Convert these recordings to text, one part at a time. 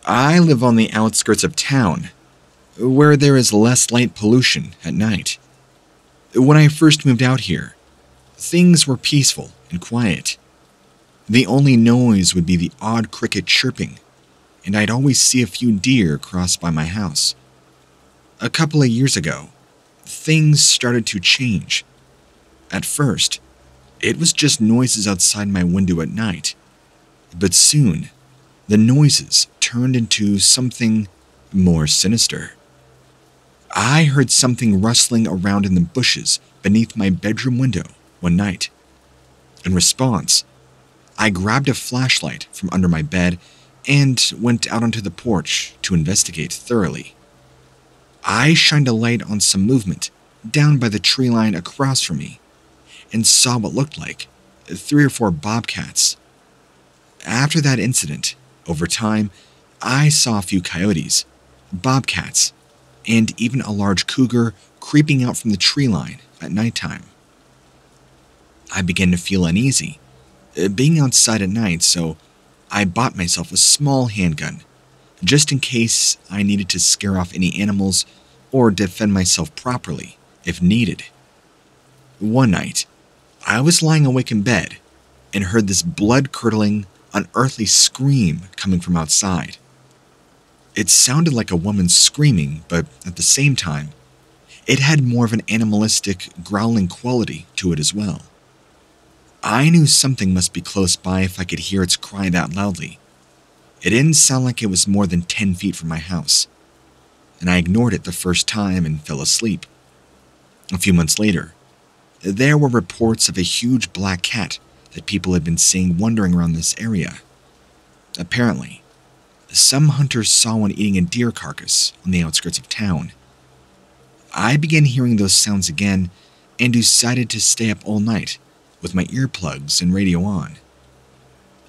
I live on the outskirts of town, where there is less light pollution at night. When I first moved out here, things were peaceful and quiet. The only noise would be the odd cricket chirping, and I'd always see a few deer cross by my house. A couple of years ago, things started to change. At first, it was just noises outside my window at night, but soon, the noises turned into something more sinister. I heard something rustling around in the bushes beneath my bedroom window one night. In response, I grabbed a flashlight from under my bed and went out onto the porch to investigate thoroughly. I shined a light on some movement down by the tree line across from me and saw what looked like 3 or 4 bobcats. After that incident, over time, I saw a few coyotes, bobcats, and even a large cougar creeping out from the tree line at nighttime. I began to feel uneasy, being outside at night, so I bought myself a small handgun, just in case I needed to scare off any animals or defend myself properly if needed. One night, I was lying awake in bed and heard this blood-curdling, unearthly scream coming from outside. It sounded like a woman screaming, but at the same time, it had more of an animalistic, growling quality to it as well. I knew something must be close by if I could hear its cry that loudly. It didn't sound like it was more than 10 feet from my house, and I ignored it the first time and fell asleep. A few months later, there were reports of a huge black cat that people had been seeing wandering around this area. Apparently, some hunters saw one eating a deer carcass on the outskirts of town. I began hearing those sounds again and decided to stay up all night with my earplugs and radio on.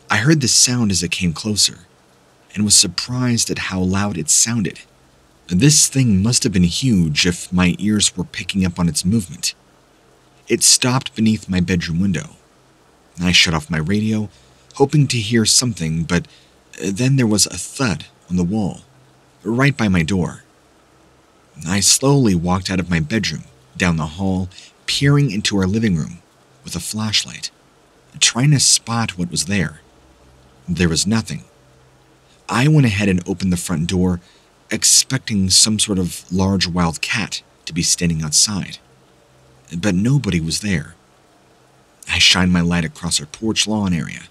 I heard the sound as it came closer and was surprised at how loud it sounded. This thing must have been huge if my ears were picking up on its movement. It stopped beneath my bedroom window. I shut off my radio, hoping to hear something, but then there was a thud on the wall, right by my door. I slowly walked out of my bedroom, down the hall, peering into our living room with a flashlight, trying to spot what was there. There was nothing. I went ahead and opened the front door, expecting some sort of large wild cat to be standing outside. But nobody was there. I shined my light across our porch lawn area,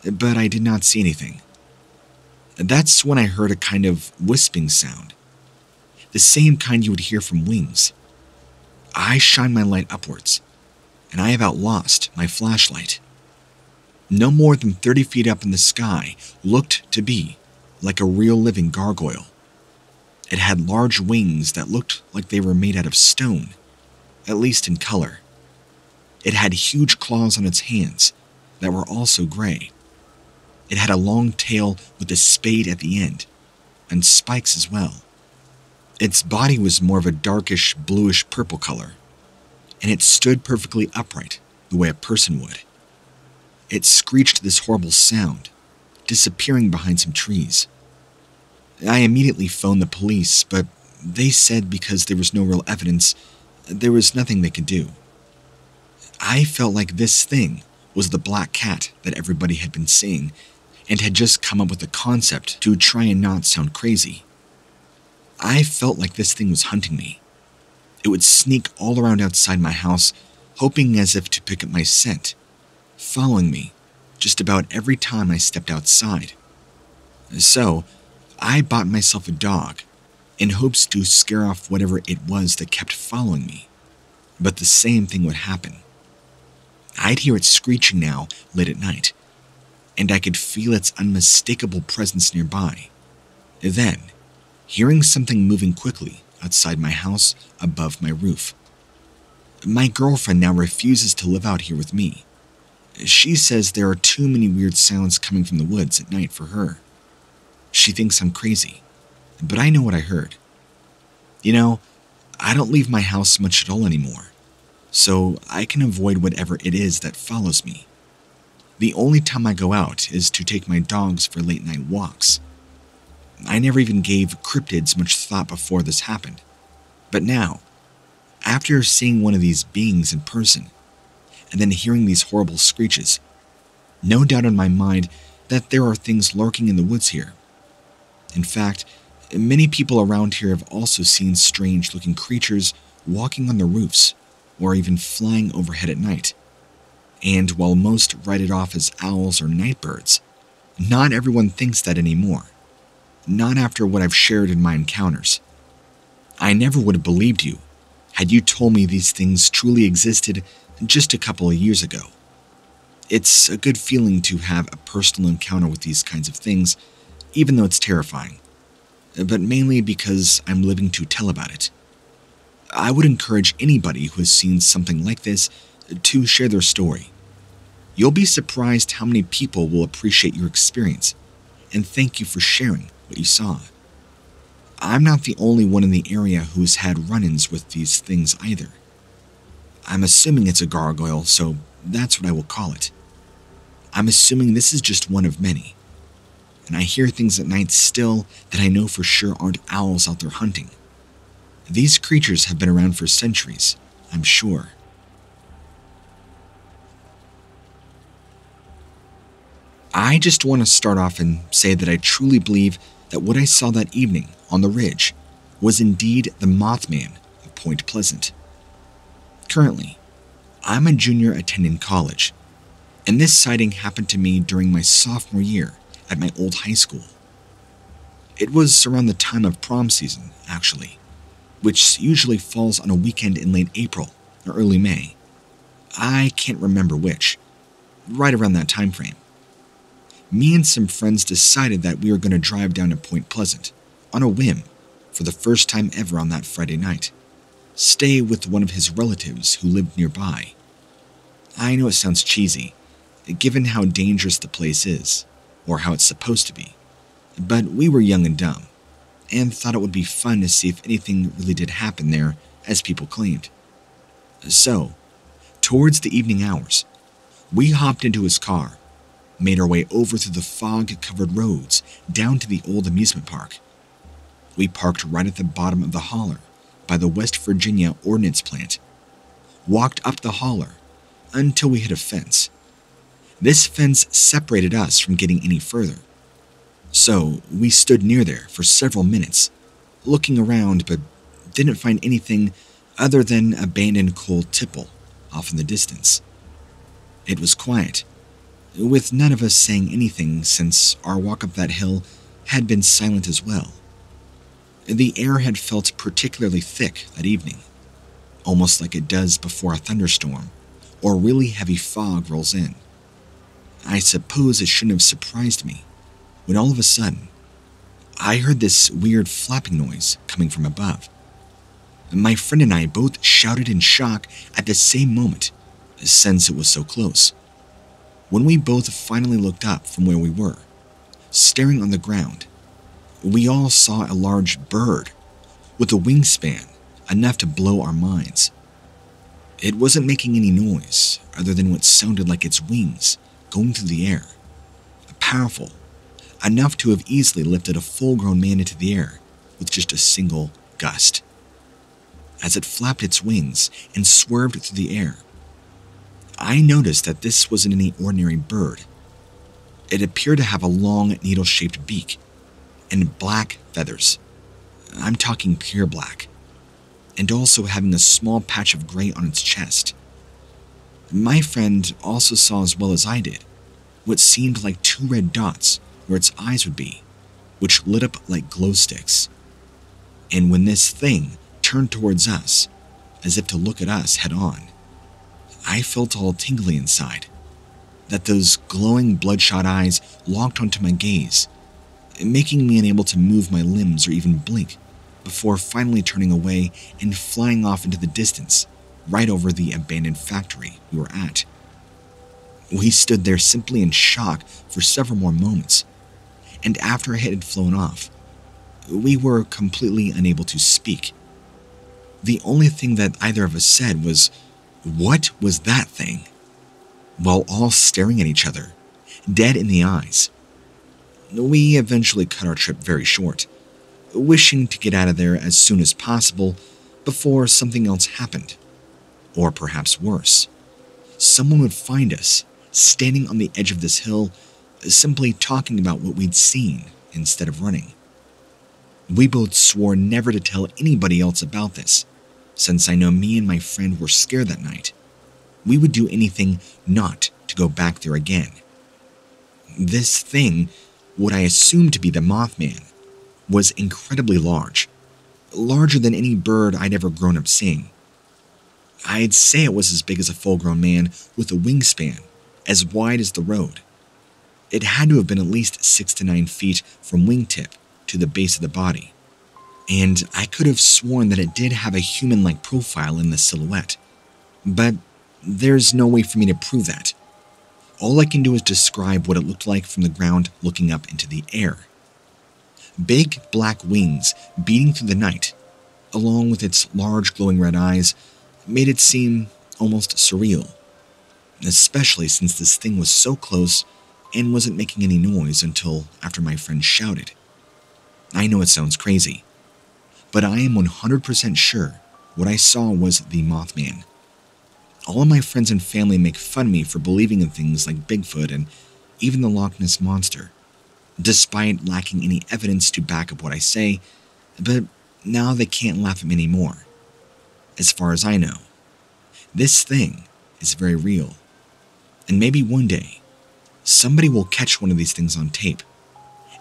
but I did not see anything. That's when I heard a kind of wisping sound, the same kind you would hear from wings. I shined my light upwards, and I about lost my flashlight. No more than 30 feet up in the sky looked to be like a real living gargoyle. It had large wings that looked like they were made out of stone, at least in color. It had huge claws on its hands that were also gray. It had a long tail with a spade at the end, and spikes as well. Its body was more of a darkish bluish purple color, and it stood perfectly upright the way a person would. It screeched this horrible sound, disappearing behind some trees. I immediately phoned the police, but they said because there was no real evidence, there was nothing they could do. I felt like this thing was the black cat that everybody had been seeing and had just come up with a concept to try and not sound crazy. I felt like this thing was hunting me. It would sneak all around outside my house, hoping as if to pick up my scent, following me just about every time I stepped outside. So, I bought myself a dog in hopes to scare off whatever it was that kept following me. But the same thing would happen. I'd hear it screeching now late at night, and I could feel its unmistakable presence nearby. Then, hearing something moving quickly outside my house above my roof. My girlfriend now refuses to live out here with me. She says there are too many weird sounds coming from the woods at night for her. She thinks I'm crazy, but I know what I heard. You know, I don't leave my house much at all anymore, so I can avoid whatever it is that follows me. The only time I go out is to take my dogs for late-night walks. I never even gave cryptids much thought before this happened. But now, after seeing one of these beings in person, and then hearing these horrible screeches, no doubt in my mind that there are things lurking in the woods here. In fact, many people around here have also seen strange-looking creatures walking on the roofs or even flying overhead at night. And while most write it off as owls or night birds, not everyone thinks that anymore. Not after what I've shared in my encounters. I never would have believed you had you told me these things truly existed just a couple of years ago. It's a good feeling to have a personal encounter with these kinds of things, even though it's terrifying, but mainly because I'm living to tell about it. I would encourage anybody who has seen something like this to share their story. You'll be surprised how many people will appreciate your experience and thank you for sharing what you saw. I'm not the only one in the area who's had run-ins with these things either. I'm assuming it's a gargoyle, so that's what I will call it. I'm assuming this is just one of many. And I hear things at night still that I know for sure aren't owls out there hunting. These creatures have been around for centuries, I'm sure. I just want to start off and say that I truly believe that what I saw that evening on the ridge was indeed the Mothman of Point Pleasant. Currently, I'm a junior attending college, and this sighting happened to me during my sophomore year at my old high school. It was around the time of prom season, actually, which usually falls on a weekend in late April or early May. I can't remember which. Right around that time frame. Me and some friends decided that we were going to drive down to Point Pleasant, on a whim, for the first time ever on that Friday night. Stay with one of his relatives who lived nearby. I know it sounds cheesy, given how dangerous the place is, or how it's supposed to be, but we were young and dumb, and thought it would be fun to see if anything really did happen there, as people claimed. So, towards the evening hours, we hopped into his car, made our way over through the fog-covered roads down to the old amusement park. We parked right at the bottom of the holler by the West Virginia Ordnance Plant, walked up the holler until we hit a fence. This fence separated us from getting any further, so we stood near there for several minutes, looking around but didn't find anything other than abandoned coal tipple off in the distance. It was quiet, with none of us saying anything since our walk up that hill had been silent as well. The air had felt particularly thick that evening, almost like it does before a thunderstorm or really heavy fog rolls in. I suppose it shouldn't have surprised me when all of a sudden I heard this weird flapping noise coming from above. My friend and I both shouted in shock at the same moment, since it was so close. When we both finally looked up from where we were, staring on the ground, we all saw a large bird with a wingspan enough to blow our minds. It wasn't making any noise other than what sounded like its wings going through the air. Powerful, enough to have easily lifted a full-grown man into the air with just a single gust. As it flapped its wings and swerved through the air, I noticed that this wasn't any ordinary bird. It appeared to have a long, needle-shaped beak and black feathers. I'm talking pure black, and also having a small patch of gray on its chest. My friend also saw as well as I did what seemed like two red dots where its eyes would be, which lit up like glow sticks. And when this thing turned towards us, as if to look at us head on, I felt all tingly inside, that those glowing bloodshot eyes locked onto my gaze, making me unable to move my limbs or even blink, before finally turning away and flying off into the distance, right over the abandoned factory we were at. We stood there simply in shock for several more moments, and after it had flown off, we were completely unable to speak. The only thing that either of us said was, "What was that thing?" while all staring at each other, dead in the eyes. We eventually cut our trip very short, wishing to get out of there as soon as possible before something else happened. Or perhaps worse, someone would find us standing on the edge of this hill, simply talking about what we'd seen instead of running. We both swore never to tell anybody else about this, since I know me and my friend were scared that night. We would do anything not to go back there again. This thing, what I assumed to be the Mothman, was incredibly large, larger than any bird I'd ever grown up seeing. I'd say it was as big as a full-grown man with a wingspan as wide as the road. It had to have been at least 6 to 9 feet from wingtip to the base of the body, and I could have sworn that it did have a human-like profile in the silhouette. But there's no way for me to prove that. All I can do is describe what it looked like from the ground looking up into the air. Big black wings beating through the night, along with its large glowing red eyes, made it seem almost surreal, especially since this thing was so close and wasn't making any noise until after my friend shouted. I know it sounds crazy, but I am 100% sure what I saw was the Mothman. All of my friends and family make fun of me for believing in things like Bigfoot and even the Loch Ness Monster, despite lacking any evidence to back up what I say, but now they can't laugh at me anymore. As far as I know, this thing is very real, and maybe one day, somebody will catch one of these things on tape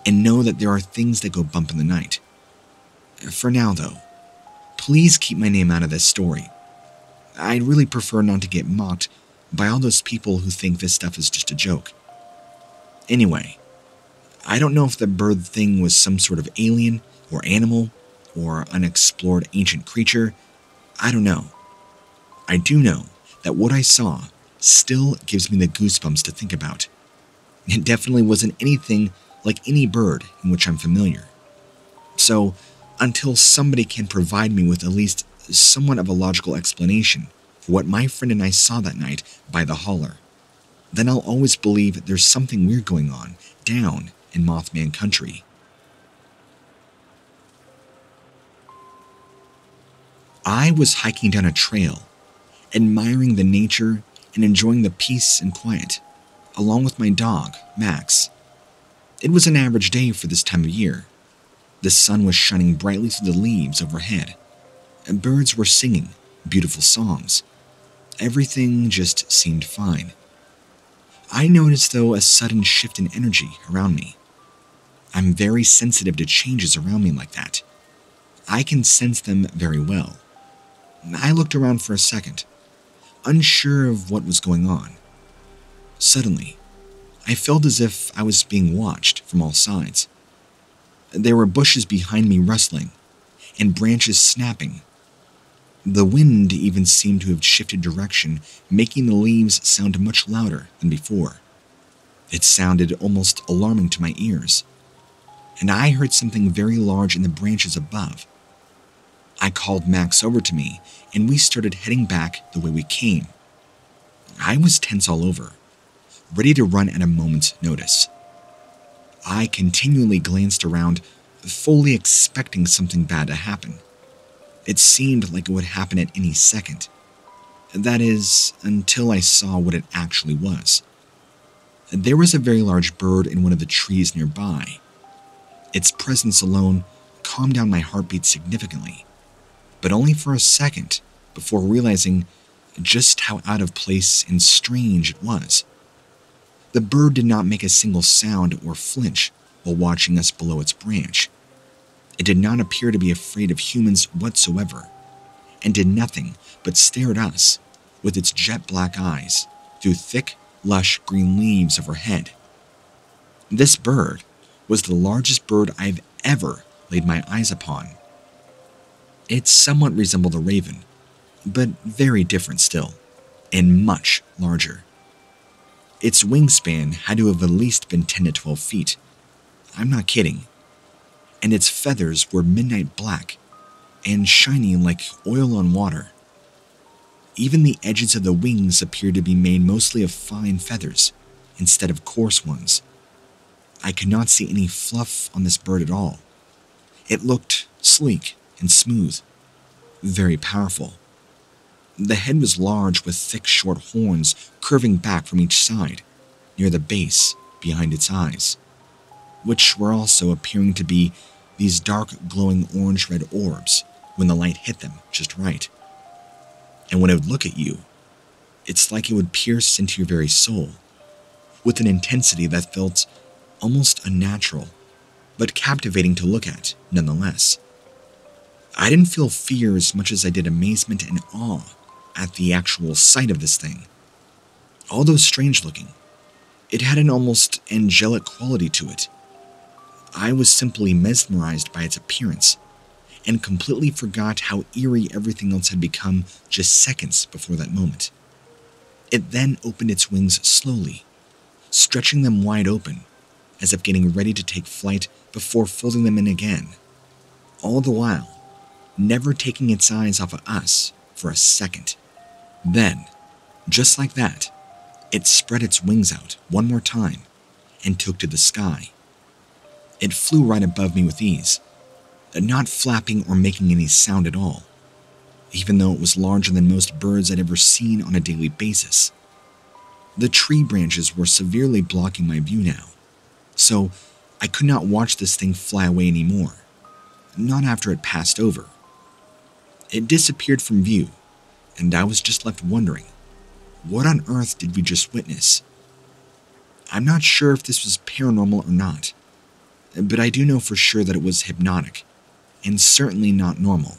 and know that there are things that go bump in the night. For now, though, please keep my name out of this story. I'd really prefer not to get mocked by all those people who think this stuff is just a joke. Anyway, I don't know if the bird thing was some sort of alien or animal or unexplored ancient creature. I don't know. I do know that what I saw still gives me the goosebumps to think about. It definitely wasn't anything like any bird in which I'm familiar. So, until somebody can provide me with at least somewhat of a logical explanation for what my friend and I saw that night by the holler, then I'll always believe there's something weird going on down in Mothman country. I was hiking down a trail, admiring the nature and enjoying the peace and quiet, along with my dog, Max. It was an average day for this time of year. The sun was shining brightly through the leaves overhead, and birds were singing beautiful songs. Everything just seemed fine. I noticed, though, a sudden shift in energy around me. I'm very sensitive to changes around me like that. I can sense them very well. I looked around for a second, unsure of what was going on. Suddenly, I felt as if I was being watched from all sides. There were bushes behind me rustling, and branches snapping. The wind even seemed to have shifted direction, making the leaves sound much louder than before. It sounded almost alarming to my ears, and I heard something very large in the branches above. I called Max over to me, and we started heading back the way we came. I was tense all over, ready to run at a moment's notice. I continually glanced around, fully expecting something bad to happen. It seemed like it would happen at any second. That is, until I saw what it actually was. There was a very large bird in one of the trees nearby. Its presence alone calmed down my heartbeat significantly, but only for a second before realizing just how out of place and strange it was. The bird did not make a single sound or flinch while watching us below its branch. It did not appear to be afraid of humans whatsoever, and did nothing but stare at us with its jet black eyes through thick, lush green leaves overhead. This bird was the largest bird I've ever laid my eyes upon. It somewhat resembled a raven, but very different still, and much larger. Its wingspan had to have at least been 10 to 12 feet. I'm not kidding. And its feathers were midnight black and shiny like oil on water. Even the edges of the wings appeared to be made mostly of fine feathers instead of coarse ones. I could not see any fluff on this bird at all. It looked sleek and smooth, very powerful. The head was large with thick short horns curving back from each side, near the base behind its eyes, which were also appearing to be these dark glowing orange-red orbs when the light hit them just right. And when it would look at you, it's like it would pierce into your very soul, with an intensity that felt almost unnatural, but captivating to look at nonetheless. I didn't feel fear as much as I did amazement and awe at the actual sight of this thing. Although strange looking, it had an almost angelic quality to it. I was simply mesmerized by its appearance, and completely forgot how eerie everything else had become just seconds before that moment. It then opened its wings slowly, stretching them wide open, as if getting ready to take flight before folding them in again, all the while never taking its eyes off of us for a second. Then, just like that, it spread its wings out one more time and took to the sky. It flew right above me with ease, not flapping or making any sound at all, even though it was larger than most birds I'd ever seen on a daily basis. The tree branches were severely blocking my view now, so I could not watch this thing fly away anymore, not after it passed over. It disappeared from view, and I was just left wondering, what on earth did we just witness? I'm not sure if this was paranormal or not, but I do know for sure that it was hypnotic, and certainly not normal.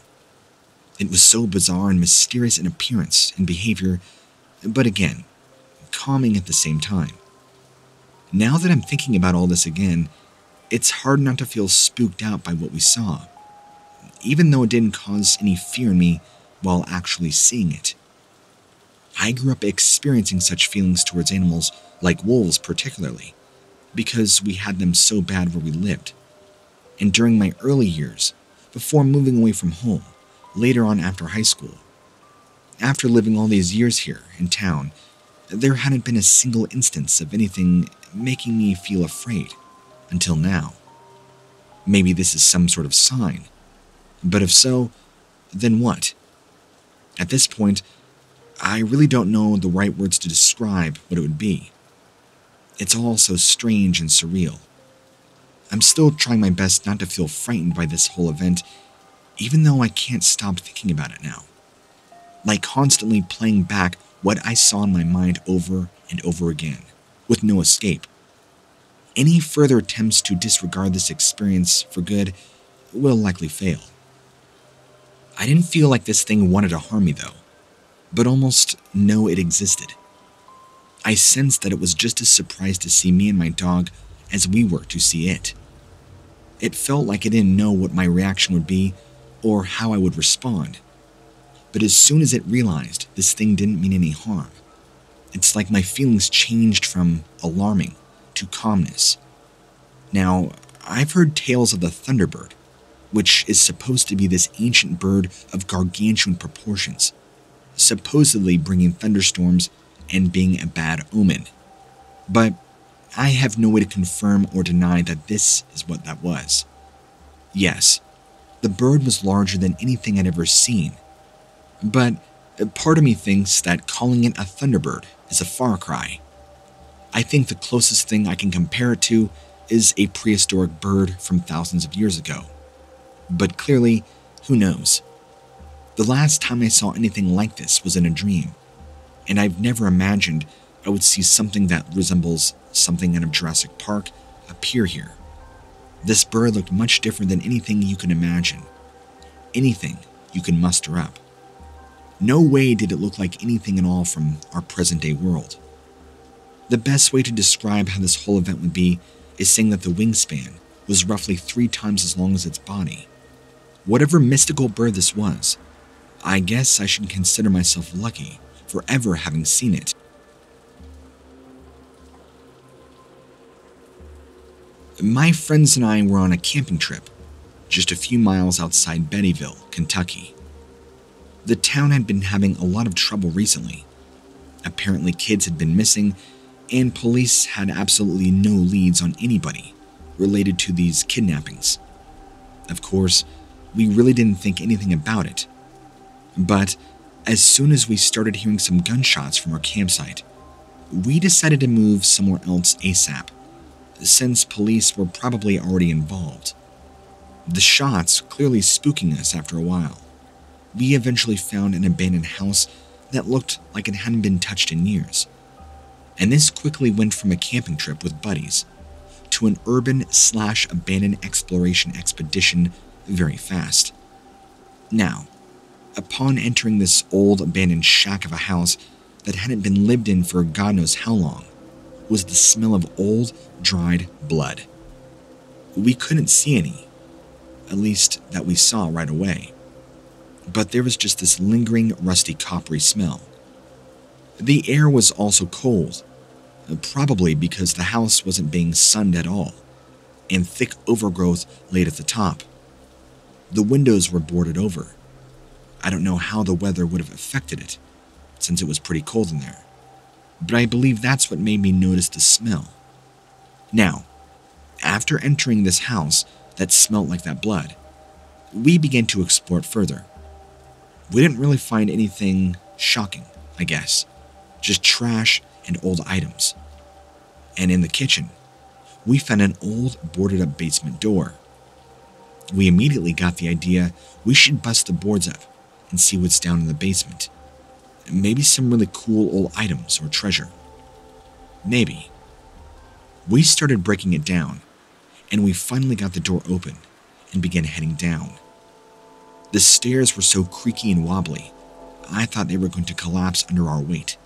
It was so bizarre and mysterious in appearance and behavior, but again, calming at the same time. Now that I'm thinking about all this again, it's hard not to feel spooked out by what we saw, even though it didn't cause any fear in me while actually seeing it. I grew up experiencing such feelings towards animals, like wolves particularly, because we had them so bad where we lived. And during my early years, before moving away from home, later on after high school. After living all these years here in town, there hadn't been a single instance of anything making me feel afraid, until now. Maybe this is some sort of sign, but if so, then what? At this point, I really don't know the right words to describe what it would be. It's all so strange and surreal. I'm still trying my best not to feel frightened by this whole event, even though I can't stop thinking about it now. Like constantly playing back what I saw in my mind over and over again, with no escape. Any further attempts to disregard this experience for good will likely fail. I didn't feel like this thing wanted to harm me though, but almost know it existed. I sensed that it was just as surprised to see me and my dog as we were to see it. It felt like it didn't know what my reaction would be or how I would respond. But as soon as it realized this thing didn't mean any harm, it's like my feelings changed from alarming to calmness. Now, I've heard tales of the thunderbird, which is supposed to be this ancient bird of gargantuan proportions, supposedly bringing thunderstorms and being a bad omen. But I have no way to confirm or deny that this is what that was. Yes, the bird was larger than anything I'd ever seen, but part of me thinks that calling it a thunderbird is a far cry. I think the closest thing I can compare it to is a prehistoric bird from thousands of years ago. But clearly, who knows? The last time I saw anything like this was in a dream, and I've never imagined I would see something that resembles something out of Jurassic Park appear here. This bird looked much different than anything you can imagine, anything you can muster up. No way did it look like anything at all from our present-day world. The best way to describe how this whole event would be is saying that the wingspan was roughly 3 times as long as its body. Whatever mystical bird this was, I guess I should consider myself lucky for ever having seen it. My friends and I were on a camping trip, just a few miles outside Bettyville, Kentucky. The town had been having a lot of trouble recently. Apparently kids had been missing, and police had absolutely no leads on anybody related to these kidnappings. Of course, we really didn't think anything about it. But as soon as we started hearing some gunshots from our campsite, we decided to move somewhere else ASAP, since police were probably already involved. The shots clearly spooking us after a while. We eventually found an abandoned house that looked like it hadn't been touched in years. And this quickly went from a camping trip with buddies to an urban/abandoned exploration expedition very fast. Now, upon entering this old abandoned shack of a house that hadn't been lived in for God knows how long, was the smell of old, dried blood. We couldn't see any, at least that we saw right away, but there was just this lingering, rusty, coppery smell. The air was also cold, probably because the house wasn't being sunned at all, and thick overgrowth laid at the top. The windows were boarded over. I don't know how the weather would have affected it, since it was pretty cold in there, but I believe that's what made me notice the smell. Now, after entering this house that smelled like that blood, we began to explore it further. We didn't really find anything shocking, I guess, just trash and old items. And in the kitchen, we found an old boarded-up basement door. We immediately got the idea we should bust the boards up and see what's down in the basement. Maybe some really cool old items or treasure. Maybe. We started breaking it down, and we finally got the door open and began heading down. The stairs were so creaky and wobbly, I thought they were going to collapse under our weight.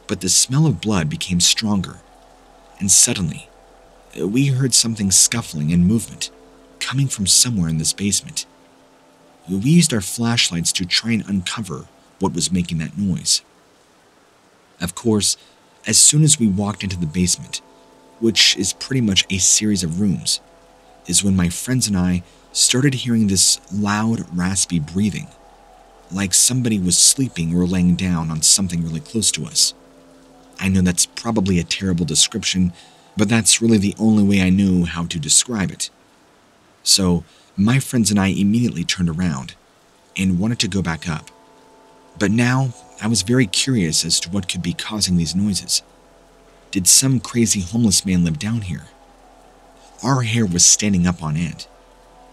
But the smell of blood became stronger, and suddenly, we heard something scuffling and movement coming from somewhere in this basement. We used our flashlights to try and uncover what was making that noise. Of course, as soon as we walked into the basement, which is pretty much a series of rooms, is when my friends and I started hearing this loud, raspy breathing, like somebody was sleeping or laying down on something really close to us. I know that's probably a terrible description, but that's really the only way I knew how to describe it. So, my friends and I immediately turned around and wanted to go back up. But now, I was very curious as to what could be causing these noises. Did some crazy homeless man live down here? Our hair was standing up on end,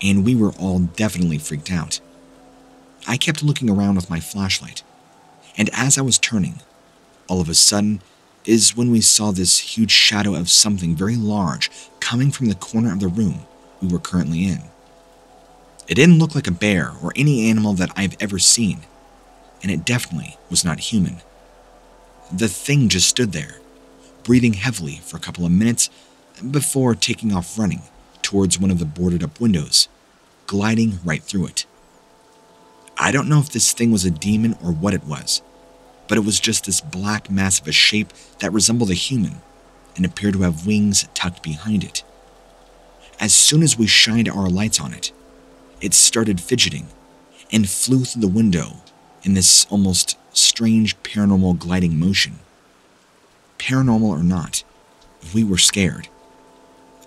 and we were all definitely freaked out. I kept looking around with my flashlight, and as I was turning, all of a sudden is when we saw this huge shadow of something very large coming from the corner of the room we were currently in. It didn't look like a bear or any animal that I've ever seen, and it definitely was not human. The thing just stood there, breathing heavily for a couple of minutes before taking off running towards one of the boarded-up windows, gliding right through it. I don't know if this thing was a demon or what it was, but it was just this black mass of a shape that resembled a human and appeared to have wings tucked behind it. As soon as we shined our lights on it, it started fidgeting and flew through the window in this almost strange paranormal gliding motion. Paranormal or not, we were scared.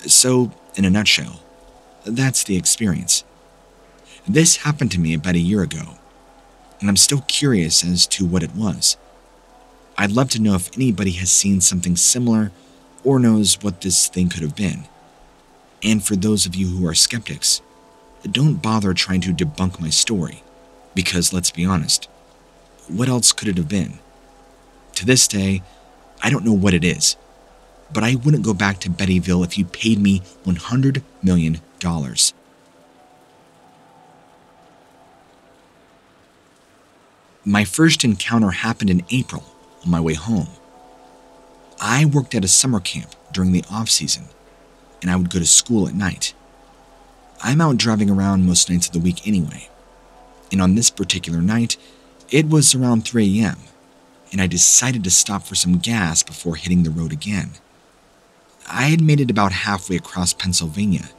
So, in a nutshell, that's the experience. This happened to me about a year ago, and I'm still curious as to what it was. I'd love to know if anybody has seen something similar or knows what this thing could have been. And for those of you who are skeptics, don't bother trying to debunk my story, because let's be honest, what else could it have been? To this day, I don't know what it is, but I wouldn't go back to Bettyville if you paid me $100 million. My first encounter happened in April on my way home. I worked at a summer camp during the off-season, and I would go to school at night. I'm out driving around most nights of the week anyway, and on this particular night, it was around 3 a.m., and I decided to stop for some gas before hitting the road again. I had made it about halfway across Pennsylvania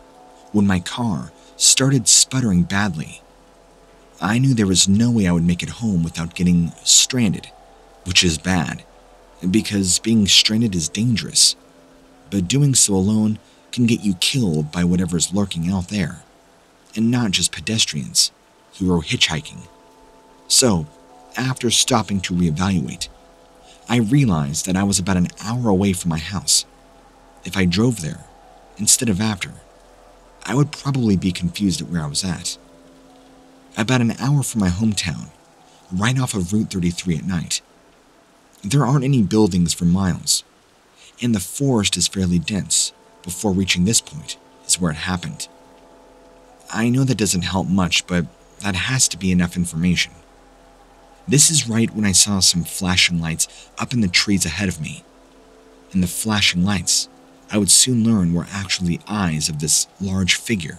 when my car started sputtering badly. I knew there was no way I would make it home without getting stranded, which is bad, because being stranded is dangerous, but doing so alone can get you killed by whatever's lurking out there, and not just pedestrians who are hitchhiking. So, after stopping to reevaluate, I realized that I was about an hour away from my house. If I drove there, instead of after, I would probably be confused at where I was at. About an hour from my hometown, right off of Route 33 at night. There aren't any buildings for miles, and the forest is fairly dense. Before reaching this point is where it happened. I know that doesn't help much, but that has to be enough information. This is right when I saw some flashing lights up in the trees ahead of me. And the flashing lights, I would soon learn, were actually the eyes of this large figure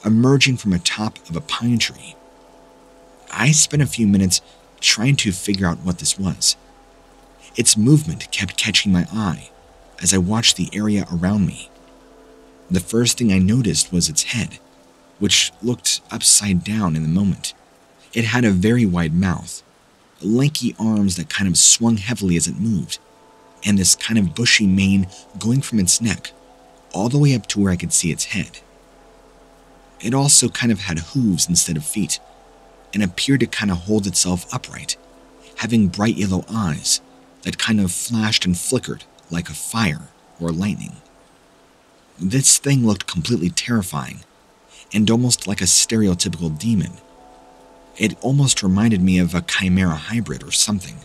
emerging from atop of a pine tree. I spent a few minutes trying to figure out what this was. Its movement kept catching my eye as I watched the area around me. The first thing I noticed was its head, which looked upside down in the moment. It had a very wide mouth, lanky arms that kind of swung heavily as it moved, and this kind of bushy mane going from its neck all the way up to where I could see its head. It also kind of had hooves instead of feet, and appeared to kind of hold itself upright, having bright yellow eyes that kind of flashed and flickered like a fire or lightning. This thing looked completely terrifying, and almost like a stereotypical demon. It almost reminded me of a chimera hybrid or something.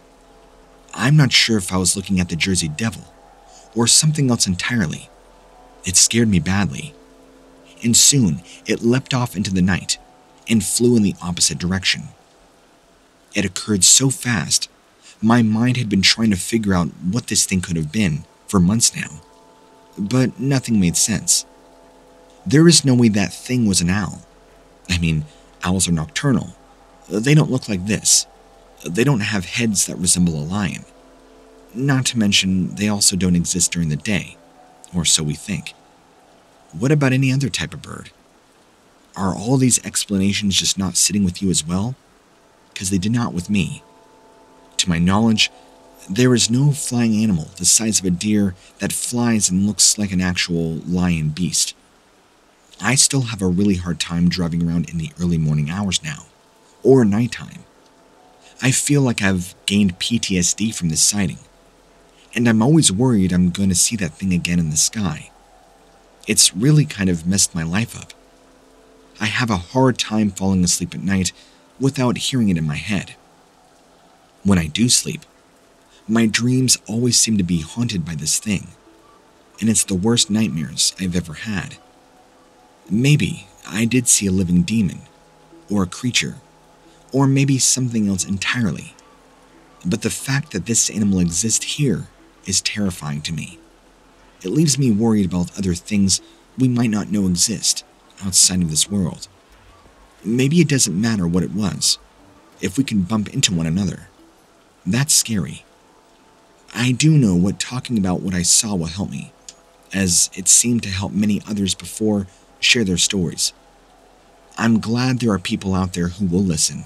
I'm not sure if I was looking at the Jersey Devil, or something else entirely. It scared me badly, and soon it leapt off into the night, and flew in the opposite direction. It occurred so fast, my mind had been trying to figure out what this thing could have been for months now, but nothing made sense. There is no way that thing was an owl. I mean, owls are nocturnal. They don't look like this. They don't have heads that resemble a lion. Not to mention, they also don't exist during the day, or so we think. What about any other type of bird? Are all these explanations just not sitting with you as well? Because they did not with me. To my knowledge, there is no flying animal the size of a deer that flies and looks like an actual lion beast. I still have a really hard time driving around in the early morning hours now, or nighttime. I feel like I've gained PTSD from this sighting, and I'm always worried I'm going to see that thing again in the sky. It's really kind of messed my life up. I have a hard time falling asleep at night without hearing it in my head. When I do sleep, my dreams always seem to be haunted by this thing, and it's the worst nightmares I've ever had. Maybe I did see a living demon, or a creature, or maybe something else entirely, but the fact that this animal exists here is terrifying to me. It leaves me worried about other things we might not know exist outside of this world. Maybe it doesn't matter what it was, if we can bump into one another. That's scary. I do know what talking about what I saw will help me, as it seemed to help many others before share their stories. I'm glad there are people out there who will listen,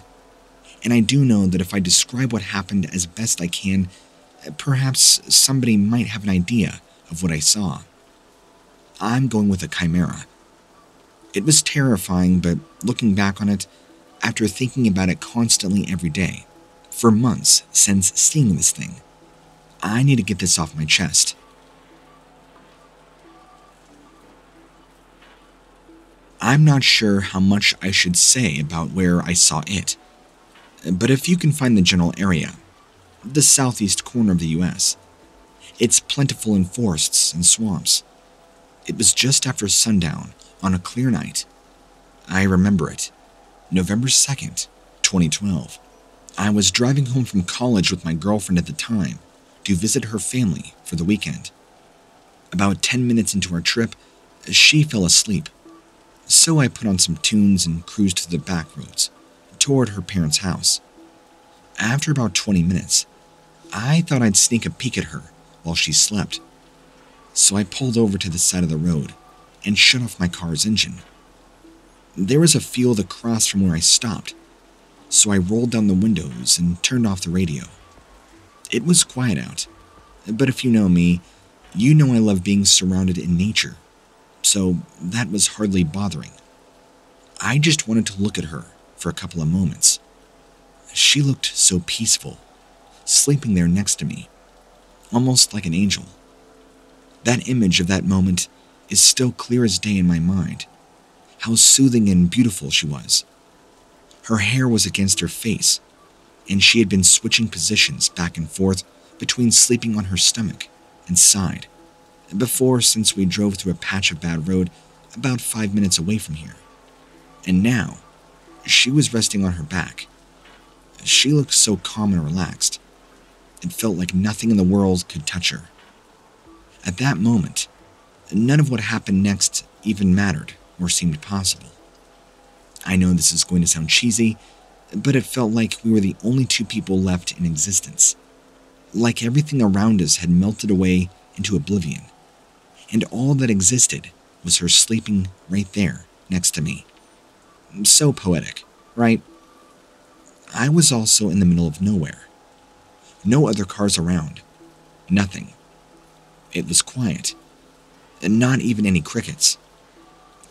and I do know that if I describe what happened as best I can, perhaps somebody might have an idea of what I saw. I'm going with a chimera. It was terrifying, but looking back on it, after thinking about it constantly every day, for months since seeing this thing, I need to get this off my chest. I'm not sure how much I should say about where I saw it, but if you can find the general area, the southeast corner of the US, it's plentiful in forests and swamps. It was just after sundown on a clear night. I remember it, November 2nd, 2012. I was driving home from college with my girlfriend at the time to visit her family for the weekend. About 10 minutes into our trip, she fell asleep, so I put on some tunes and cruised to the back roads toward her parents' house. After about 20 minutes, I thought I'd sneak a peek at her while she slept, so I pulled over to the side of the road and shut off my car's engine. There was a field across from where I stopped, so I rolled down the windows and turned off the radio. It was quiet out, But if you know me, you know I love being surrounded in nature, so that was hardly bothering. I just wanted to look at her for a couple of moments. She looked so peaceful, sleeping there next to me, almost like an angel. That image of that moment is still clear as day in my mind. How soothing and beautiful she was. Her hair was against her face, and she had been switching positions back and forth between sleeping on her stomach and side before, since we drove through a patch of bad road about 5 minutes away from here. And now, she was resting on her back. She looked so calm and relaxed. It felt like nothing in the world could touch her. At that moment, none of what happened next even mattered or seemed possible. I know this is going to sound cheesy, but it felt like we were the only two people left in existence. Like everything around us had melted away into oblivion, and all that existed was her sleeping right there next to me. So poetic, right? I was also in the middle of nowhere. No other cars around. Nothing. It was quiet, and not even any crickets.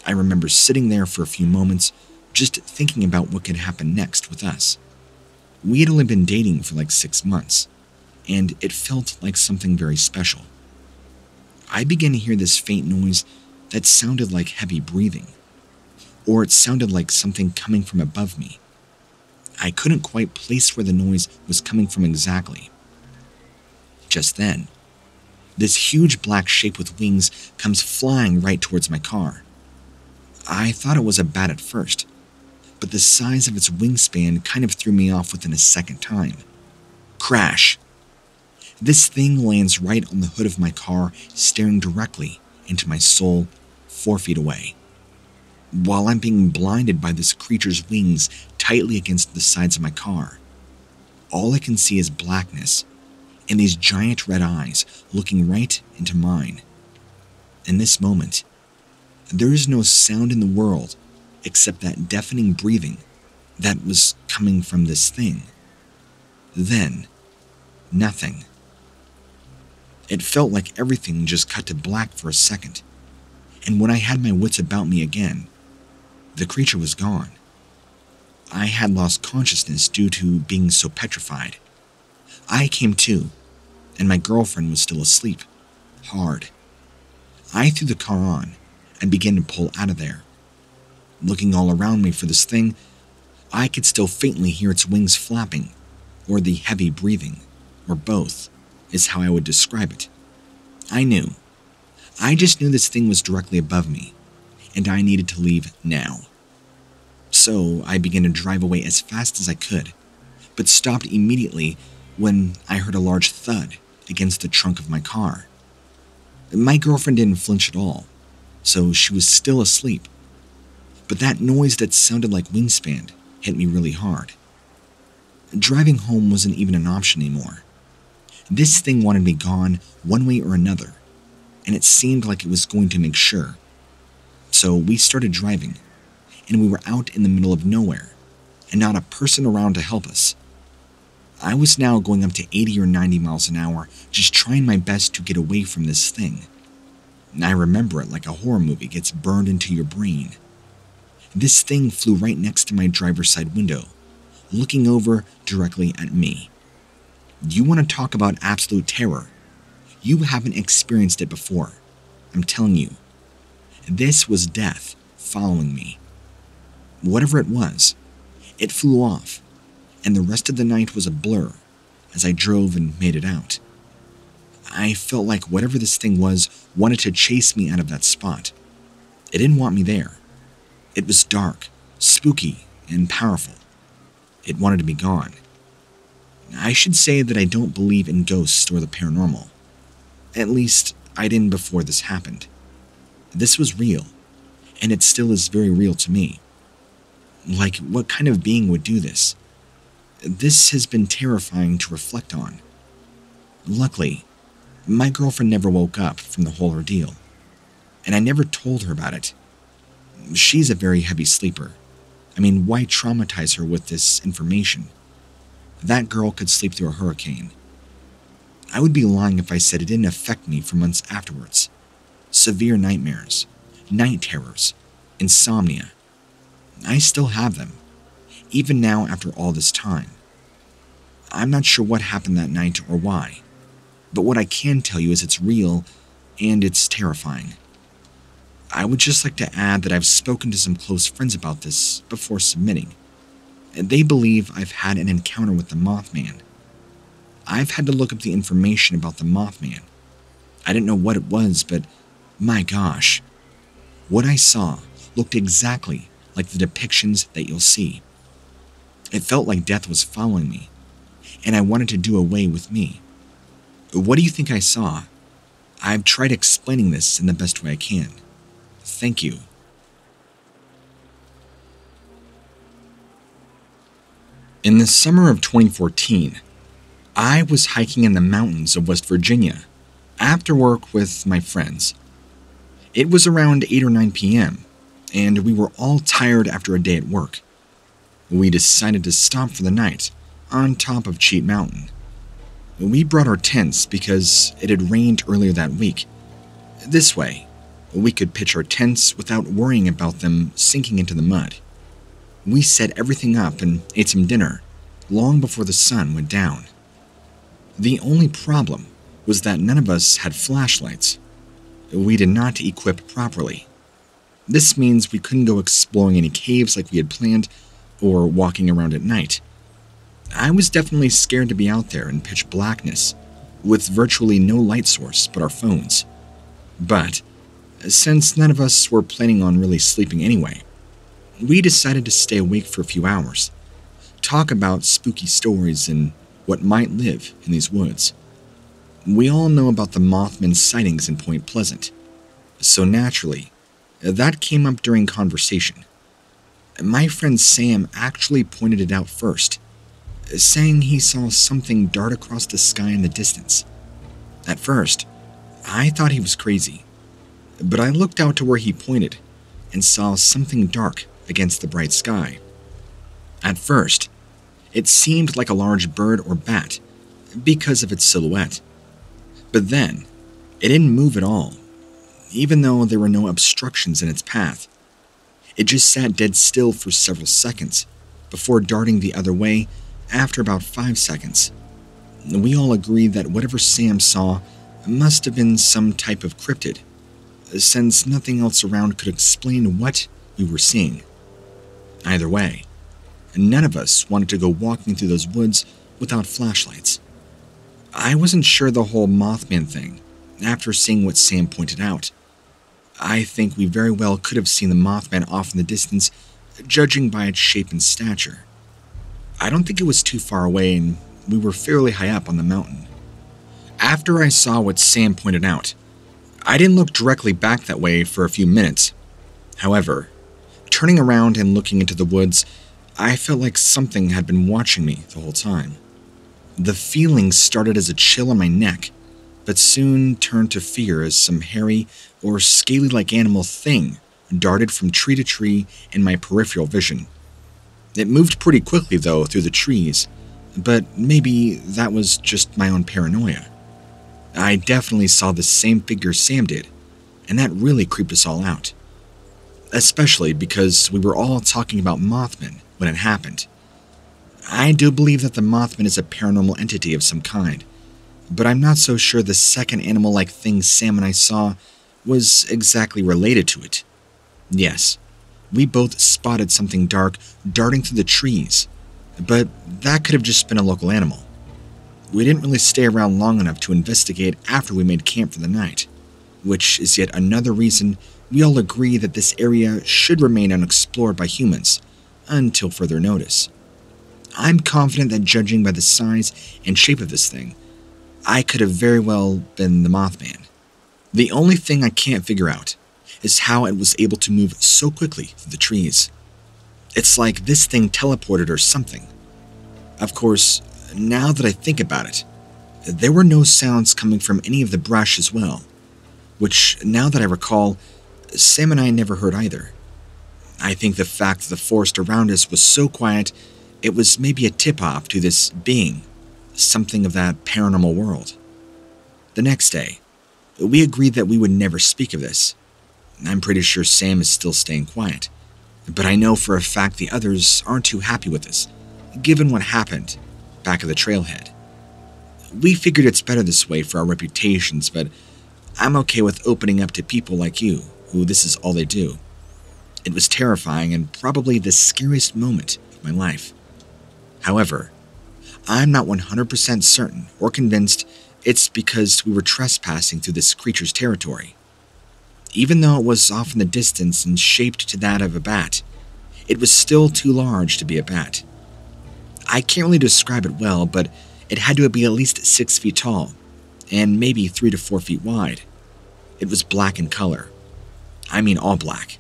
I remember sitting there for a few moments, just thinking about what could happen next with us. We had only been dating for like 6 months, and it felt like something very special. I began to hear this faint noise that sounded like heavy breathing, or it sounded like something coming from above me. I couldn't quite place where the noise was coming from exactly. Just then, this huge black shape with wings comes flying right towards my car. I thought it was a bat at first, but the size of its wingspan kind of threw me off within a second time. Crash! This thing lands right on the hood of my car, staring directly into my soul 4 feet away. While I'm being blinded by this creature's wings tightly against the sides of my car, all I can see is blackness and these giant red eyes looking right into mine. In this moment, there is no sound in the world except that deafening breathing that was coming from this thing. Then, nothing. It felt like everything just cut to black for a second, and when I had my wits about me again, the creature was gone. I had lost consciousness due to being so petrified. I came to, and my girlfriend was still asleep, hard. I threw the car on and began to pull out of there. Looking all around me for this thing, I could still faintly hear its wings flapping, or the heavy breathing, or both, is how I would describe it. I knew. I just knew this thing was directly above me, and I needed to leave now. So I began to drive away as fast as I could, but stopped immediately when I heard a large thud against the trunk of my car. My girlfriend didn't flinch at all, so she was still asleep. But that noise that sounded like wingspan hit me really hard. Driving home wasn't even an option anymore. This thing wanted me gone one way or another, and it seemed like it was going to make sure. So we started driving, and we were out in the middle of nowhere, and not a person around to help us. I was now going up to 80 or 90 miles an hour, just trying my best to get away from this thing. And I remember it like a horror movie gets burned into your brain. This thing flew right next to my driver's side window, looking over directly at me. You want to talk about absolute terror? You haven't experienced it before. I'm telling you. This was death following me. Whatever it was, it flew off, and the rest of the night was a blur as I drove and made it out. I felt like whatever this thing was wanted to chase me out of that spot. It didn't want me there. It was dark, spooky, and powerful. It wanted to be gone. I should say that I don't believe in ghosts or the paranormal. At least, I didn't before this happened. This was real, and it still is very real to me. Like, what kind of being would do this? This has been terrifying to reflect on. Luckily, my girlfriend never woke up from the whole ordeal, and I never told her about it. She's a very heavy sleeper. I mean, why traumatize her with this information? That girl could sleep through a hurricane. I would be lying if I said it didn't affect me for months afterwards. Severe nightmares, night terrors, insomnia. I still have them, even now after all this time. I'm not sure what happened that night or why, but what I can tell you is it's real and it's terrifying. I would just like to add that I've spoken to some close friends about this before submitting, and they believe I've had an encounter with the Mothman. I've had to look up the information about the Mothman. I didn't know what it was, but my gosh, what I saw looked exactly like the depictions that you'll see. It felt like death was following me, and I wanted to do away with me. What do you think I saw? I've tried explaining this in the best way I can. Thank you. In the summer of 2014, I was hiking in the mountains of West Virginia after work with my friends. It was around 8 or 9 p.m., and we were all tired after a day at work. We decided to stop for the night on top of Cheat Mountain. We brought our tents because it had rained earlier that week. This way, we could pitch our tents without worrying about them sinking into the mud. We set everything up and ate some dinner long before the sun went down. The only problem was that none of us had flashlights. We did not equip properly. This means we couldn't go exploring any caves like we had planned or walking around at night. I was definitely scared to be out there in pitch blackness with virtually no light source but our phones. But since none of us were planning on really sleeping anyway, we decided to stay awake for a few hours, talk about spooky stories and what might live in these woods. We all know about the Mothman sightings in Point Pleasant, so naturally, that came up during conversation. My friend Sam actually pointed it out first, saying he saw something dart across the sky in the distance. At first, I thought he was crazy, but I looked out to where he pointed and saw something dark against the bright sky. At first, it seemed like a large bird or bat because of its silhouette. But then, it didn't move at all, even though there were no obstructions in its path. It just sat dead still for several seconds before darting the other way after about 5 seconds. We all agreed that whatever Sam saw must have been some type of cryptid, since nothing else around could explain what we were seeing. Either way, none of us wanted to go walking through those woods without flashlights. I wasn't sure the whole Mothman thing after seeing what Sam pointed out. I think we very well could have seen the Mothman off in the distance, judging by its shape and stature. I don't think it was too far away, and we were fairly high up on the mountain. After I saw what Sam pointed out, I didn't look directly back that way for a few minutes. However, turning around and looking into the woods, I felt like something had been watching me the whole time. The feeling started as a chill on my neck, but soon turned to fear as some hairy or scaly-like animal thing darted from tree to tree in my peripheral vision. It moved pretty quickly, though, through the trees, but maybe that was just my own paranoia. I definitely saw the same figure Sam did, and that really creeped us all out. Especially because we were all talking about Mothman when it happened. I do believe that the Mothman is a paranormal entity of some kind, but I'm not so sure the second animal-like thing Sam and I saw was exactly related to it. Yes, we both spotted something dark darting through the trees, but that could have just been a local animal. We didn't really stay around long enough to investigate after we made camp for the night, which is yet another reason we all agree that this area should remain unexplored by humans until further notice. I'm confident that judging by the size and shape of this thing, I could have very well been the Mothman. The only thing I can't figure out is how it was able to move so quickly through the trees. It's like this thing teleported or something. Of course, now that I think about it, there were no sounds coming from any of the brush as well, which, now that I recall, Sam and I never heard either. I think the fact that the forest around us was so quiet, it was maybe a tip-off to this being, something of that paranormal world. The next day, we agreed that we would never speak of this. I'm pretty sure Sam is still staying quiet, but I know for a fact the others aren't too happy with us, given what happened back at the trailhead. We figured it's better this way for our reputations, but I'm okay with opening up to people like you, who this is all they do. It was terrifying and probably the scariest moment of my life. However, I'm not 100% certain or convinced it's because we were trespassing through this creature's territory. Even though it was off in the distance and shaped to that of a bat, it was still too large to be a bat. I can't really describe it well, but it had to be at least 6 feet tall, and maybe 3 to 4 feet wide. It was black in color. I mean all black.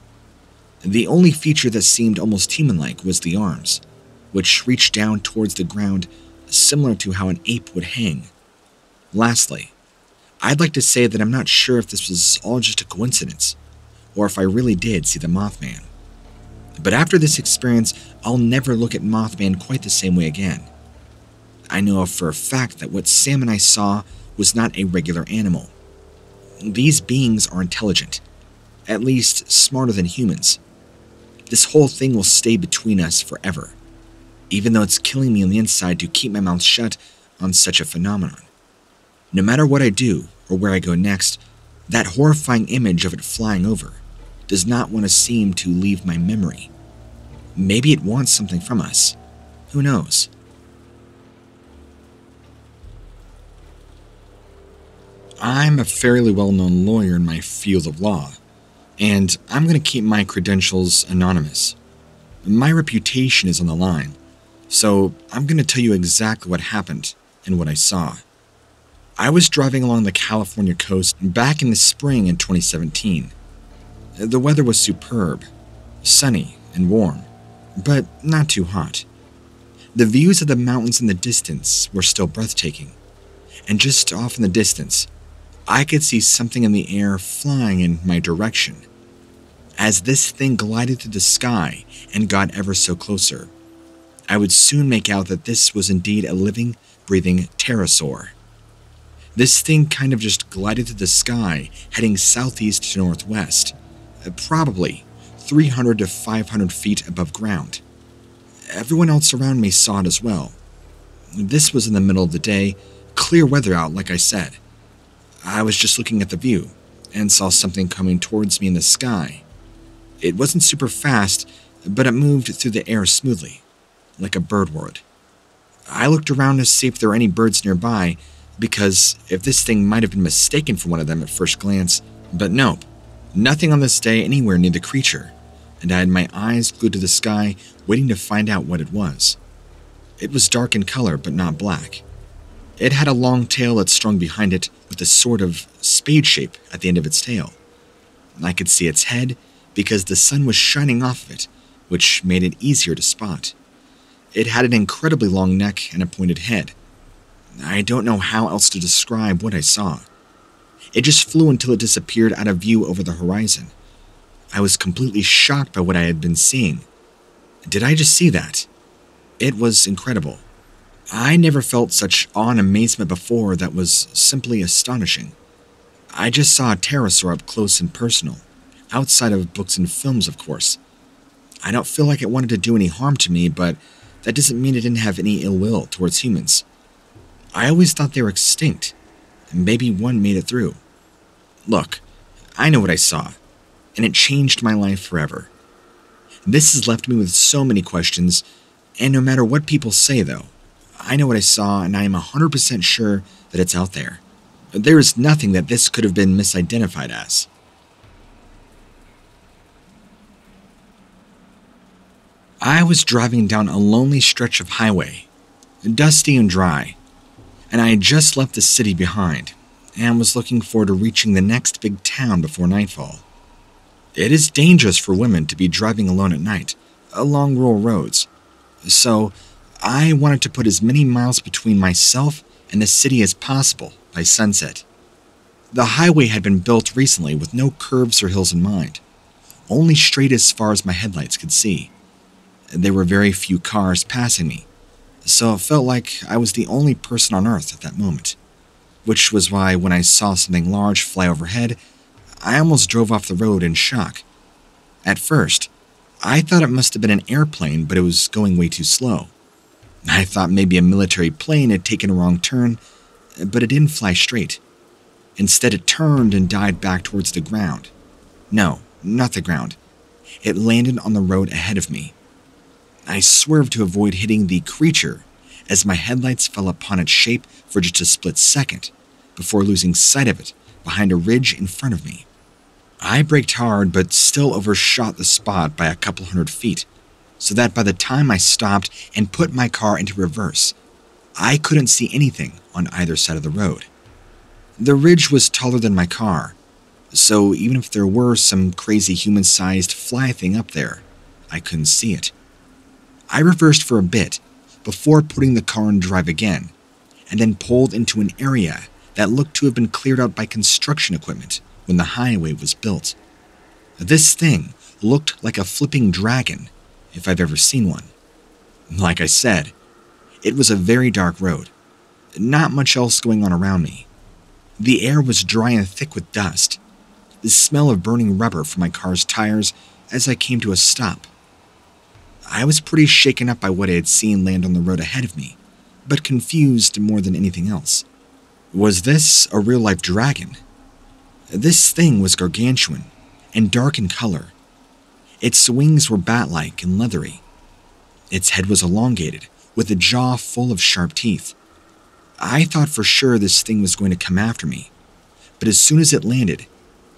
The only feature that seemed almost human-like was the arms, which reached down towards the ground, similar to how an ape would hang. Lastly, I'd like to say that I'm not sure if this was all just a coincidence, or if I really did see the Mothman. But after this experience, I'll never look at Mothman quite the same way again. I know for a fact that what Sam and I saw was not a regular animal. These beings are intelligent, at least smarter than humans. This whole thing will stay between us forever, even though it's killing me on the inside to keep my mouth shut on such a phenomenon. No matter what I do or where I go next, that horrifying image of it flying over does not want to seem to leave my memory. Maybe it wants something from us. Who knows? I'm a fairly well-known lawyer in my field of law, and I'm going to keep my credentials anonymous. My reputation is on the line, so I'm going to tell you exactly what happened and what I saw. I was driving along the California coast back in the spring in 2017. The weather was superb, sunny and warm, but not too hot. The views of the mountains in the distance were still breathtaking, and just off in the distance, I could see something in the air flying in my direction. As this thing glided through the sky and got ever so closer, I would soon make out that this was indeed a living, breathing pterosaur. This thing kind of just glided through the sky, heading southeast to northwest, probably 300 to 500 feet above ground. Everyone else around me saw it as well. This was in the middle of the day, clear weather out like I said. I was just looking at the view and saw something coming towards me in the sky. It wasn't super fast, but it moved through the air smoothly, like a bird would. I looked around to see if there were any birds nearby, because if this thing might have been mistaken for one of them at first glance, but nope, nothing on this day anywhere near the creature, and I had my eyes glued to the sky, waiting to find out what it was. It was dark in color, but not black. It had a long tail that strung behind it with a sort of spade shape at the end of its tail. I could see its head because the sun was shining off of it, which made it easier to spot. It had an incredibly long neck and a pointed head. I don't know how else to describe what I saw. It just flew until it disappeared out of view over the horizon. I was completely shocked by what I had been seeing. Did I just see that? It was incredible. I never felt such awe and amazement before. That was simply astonishing. I just saw a pterosaur up close and personal, outside of books and films, of course. I don't feel like it wanted to do any harm to me, but that doesn't mean it didn't have any ill will towards humans. I always thought they were extinct, and maybe one made it through. Look, I know what I saw, and it changed my life forever. This has left me with so many questions, and no matter what people say, though, I know what I saw, and I am 100% sure that it's out there. There is nothing that this could have been misidentified as. I was driving down a lonely stretch of highway, dusty and dry, and I had just left the city behind, and was looking forward to reaching the next big town before nightfall. It is dangerous for women to be driving alone at night, along rural roads, so I wanted to put as many miles between myself and the city as possible by sunset. The highway had been built recently with no curves or hills in mind, only straight as far as my headlights could see. There were very few cars passing me, so it felt like I was the only person on Earth at that moment. which was why when I saw something large fly overhead, I almost drove off the road in shock. At first, I thought it must have been an airplane, but it was going way too slow. I thought maybe a military plane had taken a wrong turn, but it didn't fly straight. Instead, it turned and dived back towards the ground. No, not the ground. It landed on the road ahead of me. I swerved to avoid hitting the creature as my headlights fell upon its shape for just a split second before losing sight of it behind a ridge in front of me. I braked hard but still overshot the spot by a couple 100 feet, so that by the time I stopped and put my car into reverse, I couldn't see anything on either side of the road. The ridge was taller than my car, so even if there were some crazy human-sized fly thing up there, I couldn't see it. I reversed for a bit before putting the car in drive again, and then pulled into an area that looked to have been cleared out by construction equipment when the highway was built. This thing looked like a flipping dragon, if I've ever seen one. Like I said, it was a very dark road, not much else going on around me. The air was dry and thick with dust, the smell of burning rubber from my car's tires as I came to a stop. I was pretty shaken up by what I had seen land on the road ahead of me, but confused more than anything else. Was this a real-life dragon? This thing was gargantuan and dark in color. Its wings were bat-like and leathery. Its head was elongated, with a jaw full of sharp teeth. I thought for sure this thing was going to come after me, but as soon as it landed,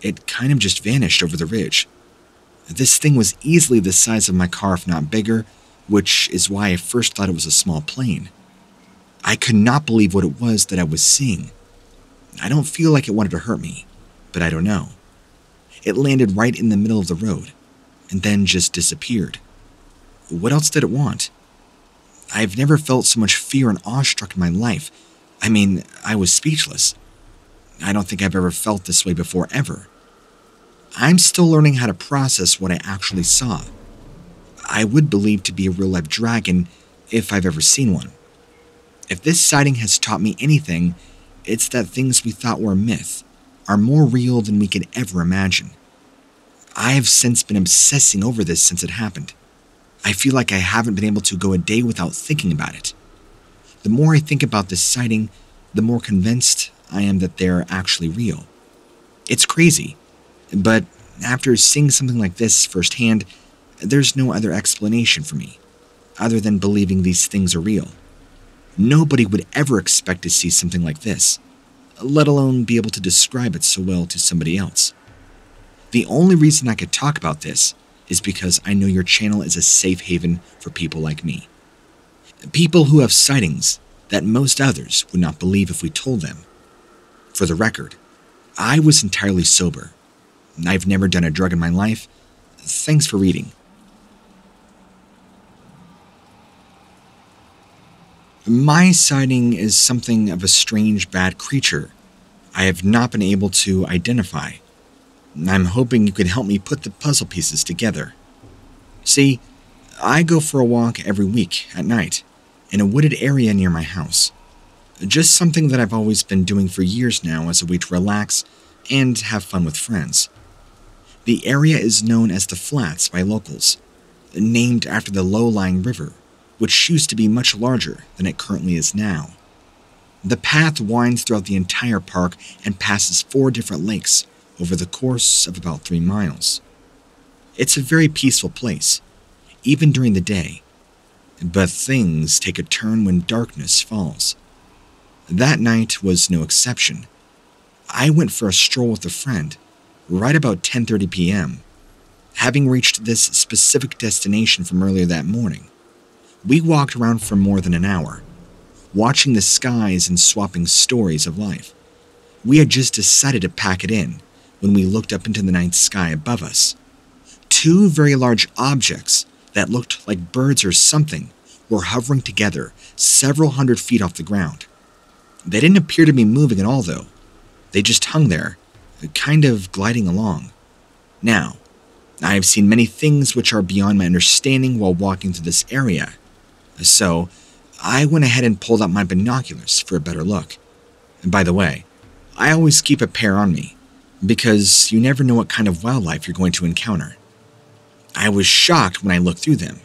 it kind of just vanished over the ridge. This thing was easily the size of my car, if not bigger, which is why I first thought it was a small plane. I could not believe what it was that I was seeing. I don't feel like it wanted to hurt me, but I don't know. It landed right in the middle of the road, and then just disappeared. What else did it want? I've never felt so much fear and awestruck in my life. I mean, I was speechless. I don't think I've ever felt this way before, ever. I'm still learning how to process what I actually saw. I would believe to be a real-life dragon if I've ever seen one. If this sighting has taught me anything, it's that things we thought were a myth are more real than we could ever imagine. I have since been obsessing over this since it happened. I feel like I haven't been able to go a day without thinking about it. The more I think about this sighting, the more convinced I am that they're actually real. It's crazy, but after seeing something like this firsthand, there's no other explanation for me, other than believing these things are real. Nobody would ever expect to see something like this, let alone be able to describe it so well to somebody else. The only reason I could talk about this is because I know your channel is a safe haven for people like me. People who have sightings that most others would not believe if we told them. For the record, I was entirely sober. I've never done a drug in my life. Thanks for reading. My sighting is something of a strange bad creature I have not been able to identify. I'm hoping you can help me put the puzzle pieces together. See, I go for a walk every week at night in a wooded area near my house. Just something that I've always been doing for years now as a way to relax and have fun with friends. The area is known as the Flats by locals, named after the low-lying river, which used to be much larger than it currently is now. The path winds throughout the entire park and passes 4 different lakes over the course of about 3 miles. It's a very peaceful place, even during the day, but things take a turn when darkness falls. That night was no exception. I went for a stroll with a friend, right about 10:30 p.m. Having reached this specific destination from earlier that morning, we walked around for more than an hour, watching the skies and swapping stories of life. We had just decided to pack it in when we looked up into the night sky above us. 2 very large objects that looked like birds or something were hovering together several hundred feet off the ground. They didn't appear to be moving at all, though. They just hung there, kind of gliding along. Now, I have seen many things which are beyond my understanding while walking through this area, so I went ahead and pulled out my binoculars for a better look. By the way, I always keep a pair on me, because you never know what kind of wildlife you're going to encounter. I was shocked when I looked through them.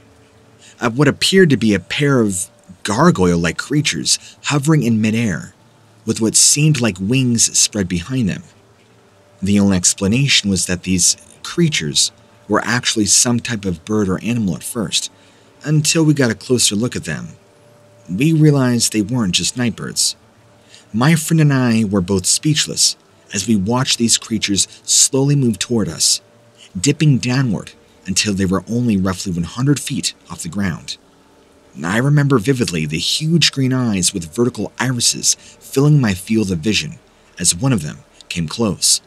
Of what appeared to be a pair of gargoyle-like creatures hovering in midair, with what seemed like wings spread behind them. The only explanation was that these creatures were actually some type of bird or animal at first, until we got a closer look at them. We realized they weren't just night birds. My friend and I were both speechless as we watched these creatures slowly move toward us, dipping downward until they were only roughly 100 feet off the ground. I remember vividly the huge green eyes with vertical irises filling my field of vision as one of them came close.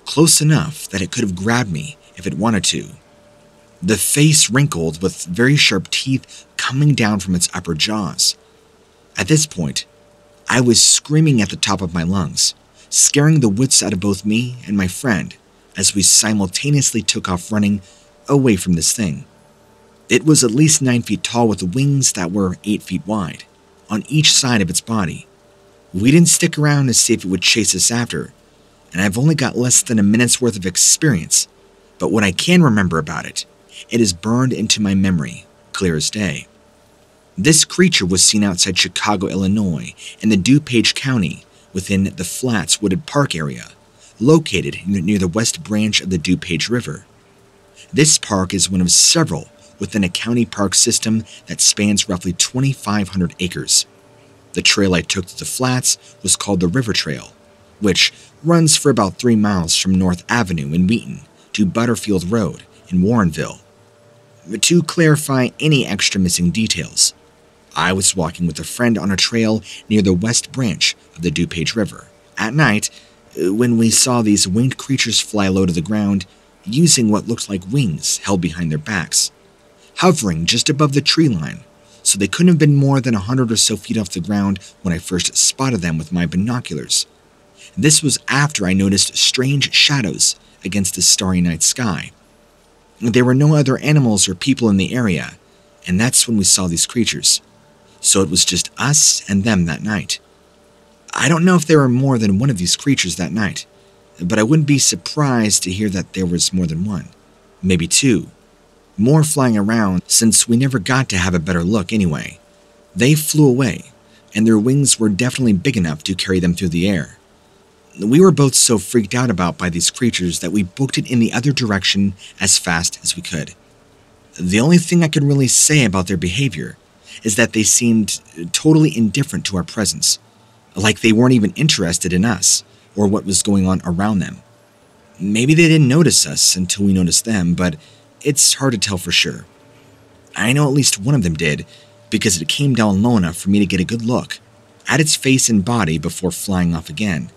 Close enough that it could have grabbed me if it wanted to. The face wrinkled with very sharp teeth coming down from its upper jaws. At this point, I was screaming at the top of my lungs, scaring the wits out of both me and my friend as we simultaneously took off running away from this thing. It was at least 9 feet tall with wings that were 8 feet wide, on each side of its body. We didn't stick around to see if it would chase us after, and I've only got less than a minute's worth of experience, but what I can remember about it is burned into my memory, clear as day. This creature was seen outside Chicago, Illinois, in the DuPage County, within the Flats Wooded Park area, located near the west branch of the DuPage River. This park is one of several within a county park system that spans roughly 2,500 acres. The trail I took to the flats was called the River Trail, which runs for about 3 miles from North Avenue in Wheaton to Butterfield Road in Warrenville. To clarify any extra missing details, I was walking with a friend on a trail near the west branch of the DuPage River at night when we saw these winged creatures fly low to the ground using what looked like wings held behind their backs, hovering just above the tree line, so they couldn't have been more than 100 or so feet off the ground when I first spotted them with my binoculars. This was after I noticed strange shadows against the starry night sky. There were no other animals or people in the area, and that's when we saw these creatures. So it was just us and them that night. I don't know if there were more than one of these creatures that night, but I wouldn't be surprised to hear that there was more than one, maybe two. More flying around since we never got to have a better look anyway. They flew away, and their wings were definitely big enough to carry them through the air. We were both so freaked out by these creatures that we booked it in the other direction as fast as we could. The only thing I can really say about their behavior is that they seemed totally indifferent to our presence, like they weren't even interested in us or what was going on around them. Maybe they didn't notice us until we noticed them, but it's hard to tell for sure. I know at least one of them did, because it came down low enough for me to get a good look at its face and body before flying off again,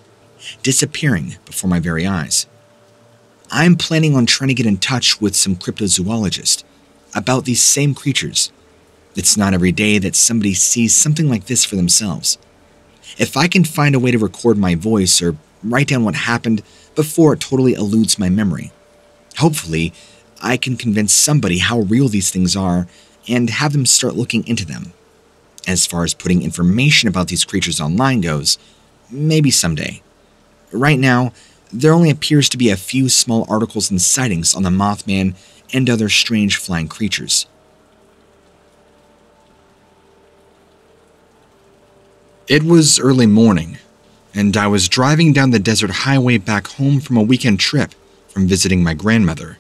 disappearing before my very eyes. I'm planning on trying to get in touch with some cryptozoologists about these same creatures. It's not every day that somebody sees something like this for themselves. If I can find a way to record my voice or write down what happened before it totally eludes my memory, hopefully I can convince somebody how real these things are and have them start looking into them. As far as putting information about these creatures online goes, maybe someday. Right now, there only appears to be a few small articles and sightings on the Mothman and other strange flying creatures. It was early morning, and I was driving down the desert highway back home from a weekend trip from visiting my grandmother.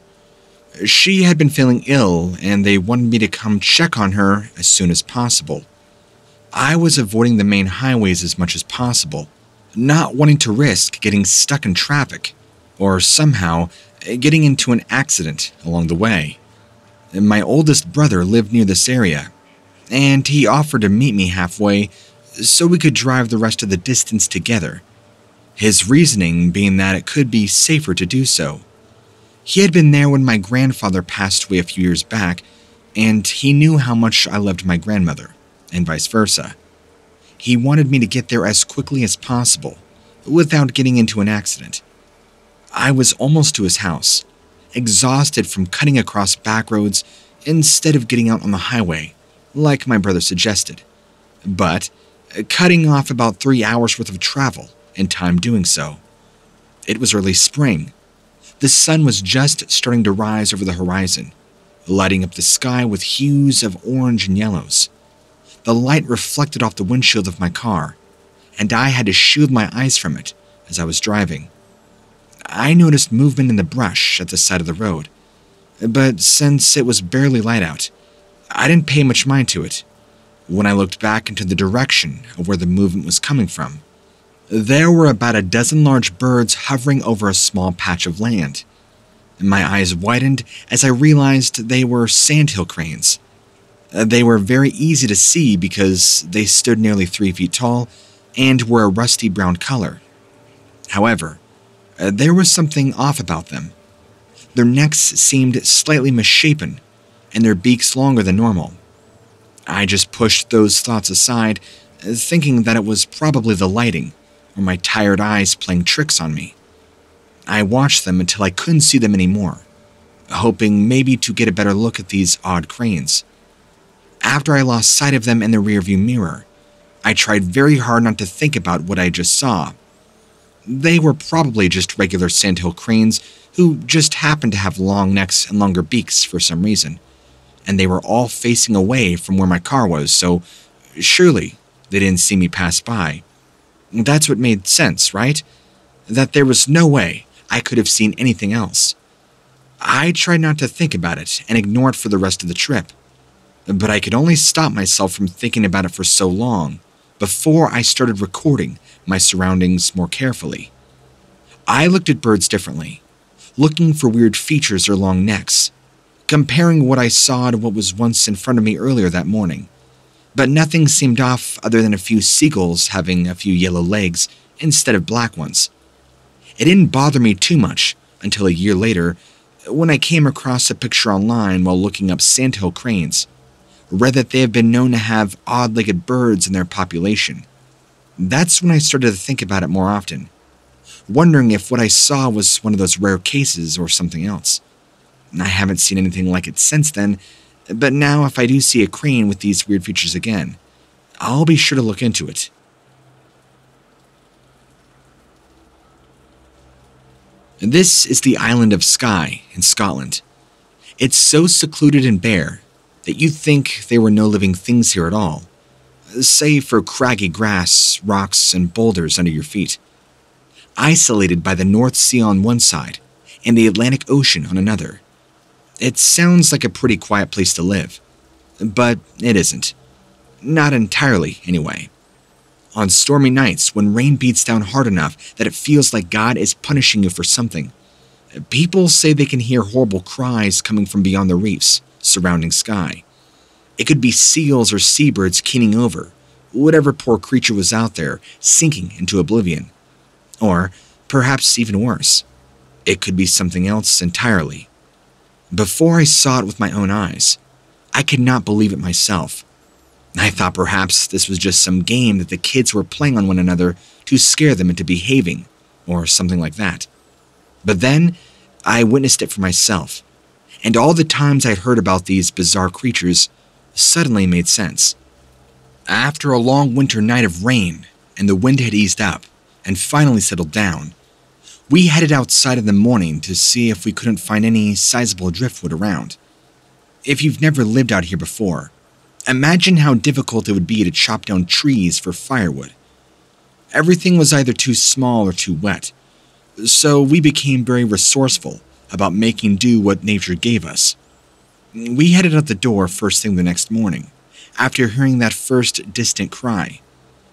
She had been feeling ill, and they wanted me to come check on her as soon as possible. I was avoiding the main highways as much as possible, not wanting to risk getting stuck in traffic, or somehow getting into an accident along the way. My oldest brother lived near this area, and he offered to meet me halfway so we could drive the rest of the distance together, his reasoning being that it could be safer to do so. He had been there when my grandfather passed away a few years back, and he knew how much I loved my grandmother, and vice versa. He wanted me to get there as quickly as possible, without getting into an accident. I was almost to his house, exhausted from cutting across back roads instead of getting out on the highway, like my brother suggested. But cutting off about 3 hours worth of travel and time doing so. It was early spring. The sun was just starting to rise over the horizon, lighting up the sky with hues of orange and yellows. The light reflected off the windshield of my car, and I had to shield my eyes from it as I was driving. I noticed movement in the brush at the side of the road, but since it was barely light out, I didn't pay much mind to it. When I looked back into the direction of where the movement was coming from, there were about a dozen large birds hovering over a small patch of land. My eyes widened as I realized they were sandhill cranes. They were very easy to see because they stood nearly 3 feet tall and were a rusty brown color. However, there was something off about them. Their necks seemed slightly misshapen, and their beaks longer than normal. I just pushed those thoughts aside, thinking that it was probably the lighting, or my tired eyes playing tricks on me. I watched them until I couldn't see them anymore, hoping maybe to get a better look at these odd cranes. After I lost sight of them in the rearview mirror, I tried very hard not to think about what I just saw. They were probably just regular sandhill cranes who just happened to have long necks and longer beaks for some reason, and they were all facing away from where my car was, so surely they didn't see me pass by. That's what made sense, right? That there was no way I could have seen anything else. I tried not to think about it and ignore it for the rest of the trip, but I could only stop myself from thinking about it for so long before I started recording my surroundings more carefully. I looked at birds differently, looking for weird features or long necks, comparing what I saw to what was once in front of me earlier that morning. But nothing seemed off other than a few seagulls having a few yellow legs instead of black ones. It didn't bother me too much until a year later when I came across a picture online while looking up sandhill cranes. Read that they have been known to have odd-legged birds in their population. That's when I started to think about it more often, wondering if what I saw was one of those rare cases or something else. I haven't seen anything like it since then, but now if I do see a crane with these weird features again, I'll be sure to look into it. This is the island of Skye in Scotland. It's so secluded and bare that you'd think there were no living things here at all, save for craggy grass, rocks, and boulders under your feet. Isolated by the North Sea on one side and the Atlantic Ocean on another. It sounds like a pretty quiet place to live, but it isn't. Not entirely, anyway. On stormy nights, when rain beats down hard enough that it feels like God is punishing you for something, people say they can hear horrible cries coming from beyond the reefs surrounding Skye. It could be seals or seabirds keening over, whatever poor creature was out there sinking into oblivion. Or, perhaps even worse, it could be something else entirely. Before I saw it with my own eyes, I could not believe it myself. I thought perhaps this was just some game that the kids were playing on one another to scare them into behaving, or something like that. But then, I witnessed it for myself, and all the times I'd heard about these bizarre creatures suddenly made sense. After a long winter night of rain, and the wind had eased up, and finally settled down, we headed outside in the morning to see if we couldn't find any sizable driftwood around. If you've never lived out here before, imagine how difficult it would be to chop down trees for firewood. Everything was either too small or too wet, so we became very resourceful about making do what nature gave us. We headed out the door first thing the next morning, after hearing that first distant cry,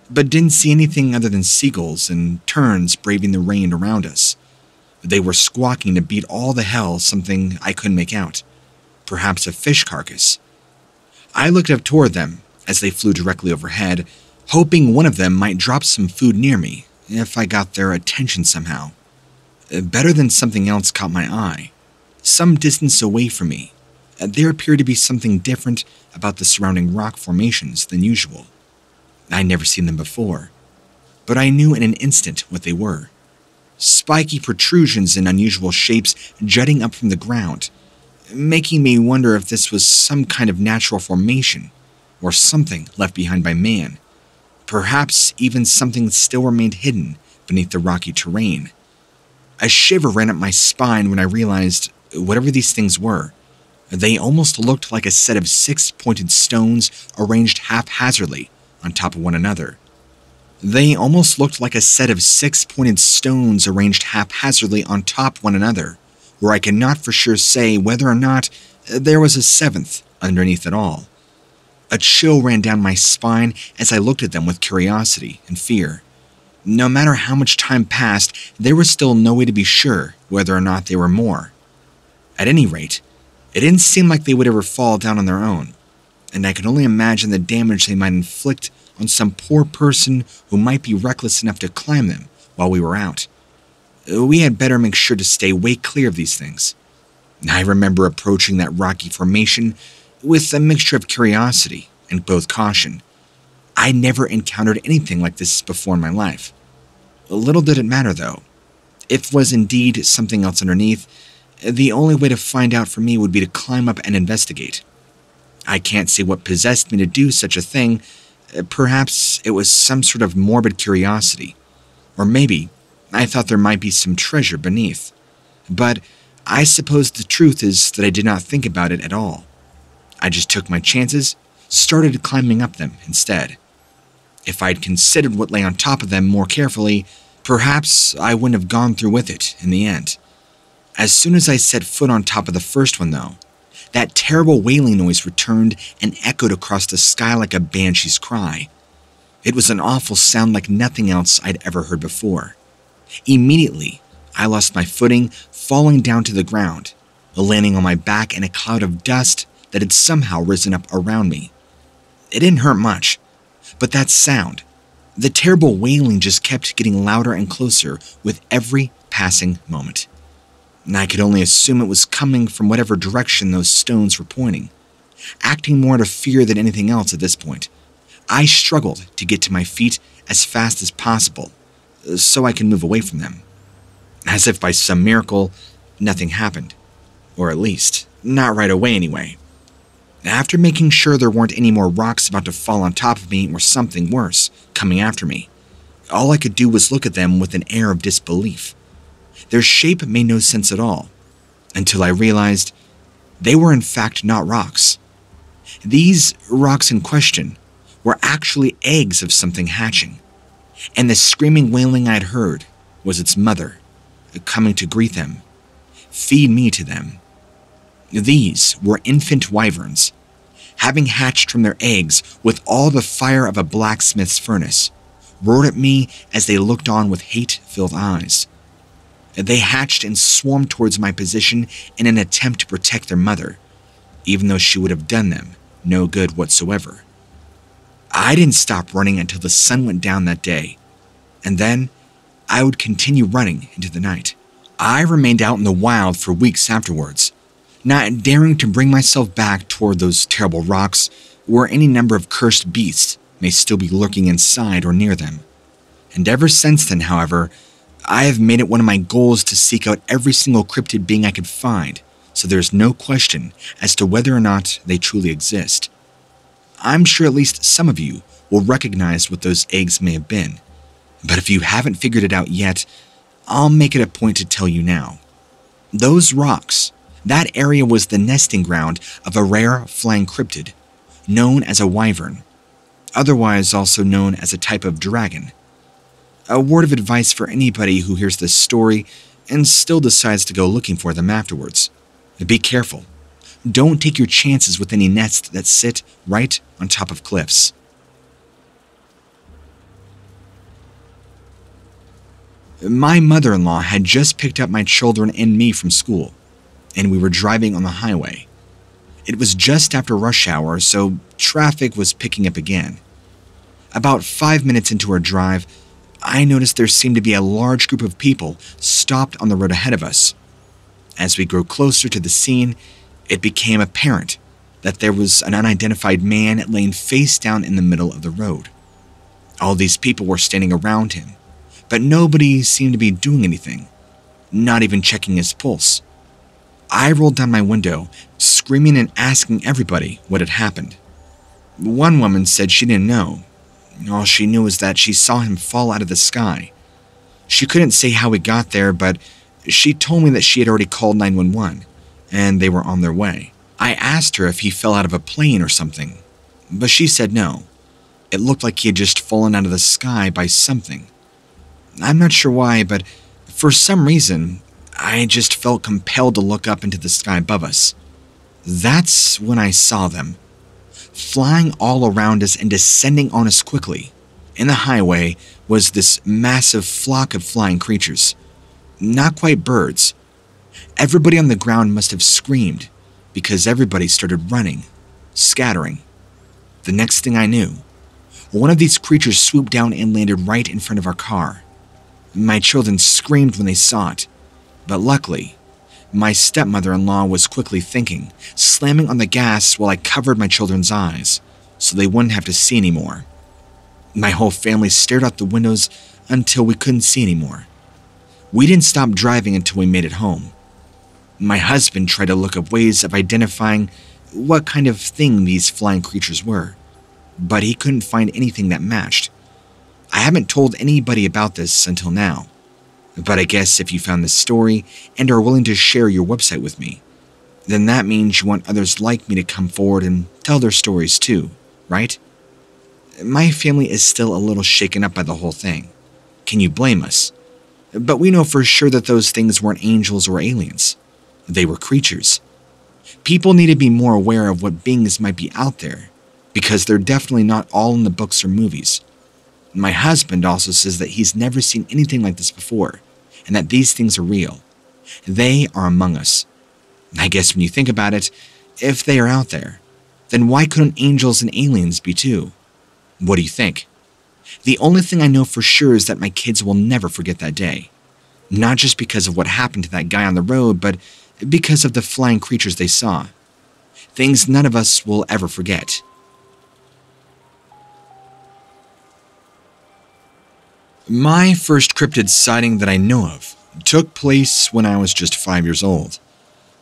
but didn't see anything other than seagulls and terns braving the rain around us. They were squawking to beat all the hell something I couldn't make out, perhaps a fish carcass. I looked up toward them as they flew directly overhead, hoping one of them might drop some food near me if I got their attention somehow. Better than something else caught my eye. Some distance away from me, there appeared to be something different about the surrounding rock formations than usual. I'd never seen them before, but I knew in an instant what they were. Spiky protrusions in unusual shapes jutting up from the ground, making me wonder if this was some kind of natural formation or something left behind by man, Perhaps even something still remained hidden beneath the rocky terrain. A shiver ran up my spine when I realized whatever these things were, they almost looked like a set of 6-pointed stones arranged haphazardly on top of one another. They almost looked like a set of 6-pointed stones arranged haphazardly on top of one another, where I could not for sure say whether or not there was a 7th underneath it all. A chill ran down my spine as I looked at them with curiosity and fear. No matter how much time passed, there was still no way to be sure whether or not they were more. At any rate, it didn't seem like they would ever fall down on their own, and I could only imagine the damage they might inflict on some poor person who might be reckless enough to climb them while we were out. We had better make sure to stay way clear of these things. I remember approaching that rocky formation with a mixture of curiosity and both caution. I never encountered anything like this before in my life. Little did it matter, though. If it was indeed something else underneath, the only way to find out for me would be to climb up and investigate. I can't say what possessed me to do such a thing. Perhaps it was some sort of morbid curiosity. Or maybe I thought there might be some treasure beneath. But I suppose the truth is that I did not think about it at all. I just took my chances, started climbing up them instead. If I'd considered what lay on top of them more carefully, perhaps I wouldn't have gone through with it in the end. As soon as I set foot on top of the first one, though, that terrible wailing noise returned and echoed across the sky like a banshee's cry. It was an awful sound like nothing else I'd ever heard before. Immediately, I lost my footing, falling down to the ground, landing on my back in a cloud of dust that had somehow risen up around me. It didn't hurt much, but that sound, the terrible wailing, just kept getting louder and closer with every passing moment. And I could only assume it was coming from whatever direction those stones were pointing. Acting more out of fear than anything else at this point, I struggled to get to my feet as fast as possible so I could move away from them. As if by some miracle, nothing happened. Or at least, not right away anyway. After making sure there weren't any more rocks about to fall on top of me or something worse coming after me, all I could do was look at them with an air of disbelief. Their shape made no sense at all, until I realized they were in fact not rocks. These rocks in question were actually eggs of something hatching, and the screaming wailing I'd heard was its mother, coming to greet them, feed me to them. These were infant wyverns, having hatched from their eggs with all the fire of a blacksmith's furnace, roared at me as they looked on with hate-filled eyes. They hatched and swarmed towards my position in an attempt to protect their mother, even though she would have done them no good whatsoever. I didn't stop running until the sun went down that day, and then I would continue running into the night. I remained out in the wild for weeks afterwards, not daring to bring myself back toward those terrible rocks where any number of cursed beasts may still be lurking inside or near them. And ever since then, however, I have made it one of my goals to seek out every single cryptid being I could find, so there's no question as to whether or not they truly exist. I'm sure at least some of you will recognize what those eggs may have been, but if you haven't figured it out yet, I'll make it a point to tell you now. Those rocks, that area was the nesting ground of a rare flying cryptid, known as a wyvern, otherwise also known as a type of dragon. A word of advice for anybody who hears this story and still decides to go looking for them afterwards. Be careful. Don't take your chances with any nests that sit right on top of cliffs. My mother-in-law had just picked up my children and me from school, and we were driving on the highway. It was just after rush hour, so traffic was picking up again. About 5 minutes into our drive, I noticed there seemed to be a large group of people stopped on the road ahead of us. As we grew closer to the scene, it became apparent that there was an unidentified man laying face down in the middle of the road. All these people were standing around him, but nobody seemed to be doing anything, not even checking his pulse. I rolled down my window, screaming and asking everybody what had happened. One woman said she didn't know. All she knew was that she saw him fall out of the sky. She couldn't say how he got there, but she told me that she had already called 911, and they were on their way. I asked her if he fell out of a plane or something, but she said no. It looked like he had just fallen out of the sky by something. I'm not sure why, but for some reason, I just felt compelled to look up into the sky above us. That's when I saw them, flying all around us and descending on us quickly. In the highway was this massive flock of flying creatures. Not quite birds. Everybody on the ground must have screamed because everybody started running, scattering. The next thing I knew, one of these creatures swooped down and landed right in front of our car. My children screamed when they saw it, but luckily, my stepmother-in-law was quickly thinking, slamming on the gas while I covered my children's eyes so they wouldn't have to see anymore. My whole family stared out the windows until we couldn't see anymore. We didn't stop driving until we made it home. My husband tried to look up ways of identifying what kind of thing these flying creatures were, but he couldn't find anything that matched. I haven't told anybody about this until now, but I guess if you found this story and are willing to share your website with me, then that means you want others like me to come forward and tell their stories too, right? My family is still a little shaken up by the whole thing. Can you blame us? But we know for sure that those things weren't angels or aliens. They were creatures. People need to be more aware of what beings might be out there, because they're definitely not all in the books or movies. My husband also says that he's never seen anything like this before, and that these things are real. They are among us. I guess when you think about it, if they are out there, then why couldn't angels and aliens be too? What do you think? The only thing I know for sure is that my kids will never forget that day. Not just because of what happened to that guy on the road, but because of the flying creatures they saw. Things none of us will ever forget. My first cryptid sighting that I know of took place when I was just 5 years old.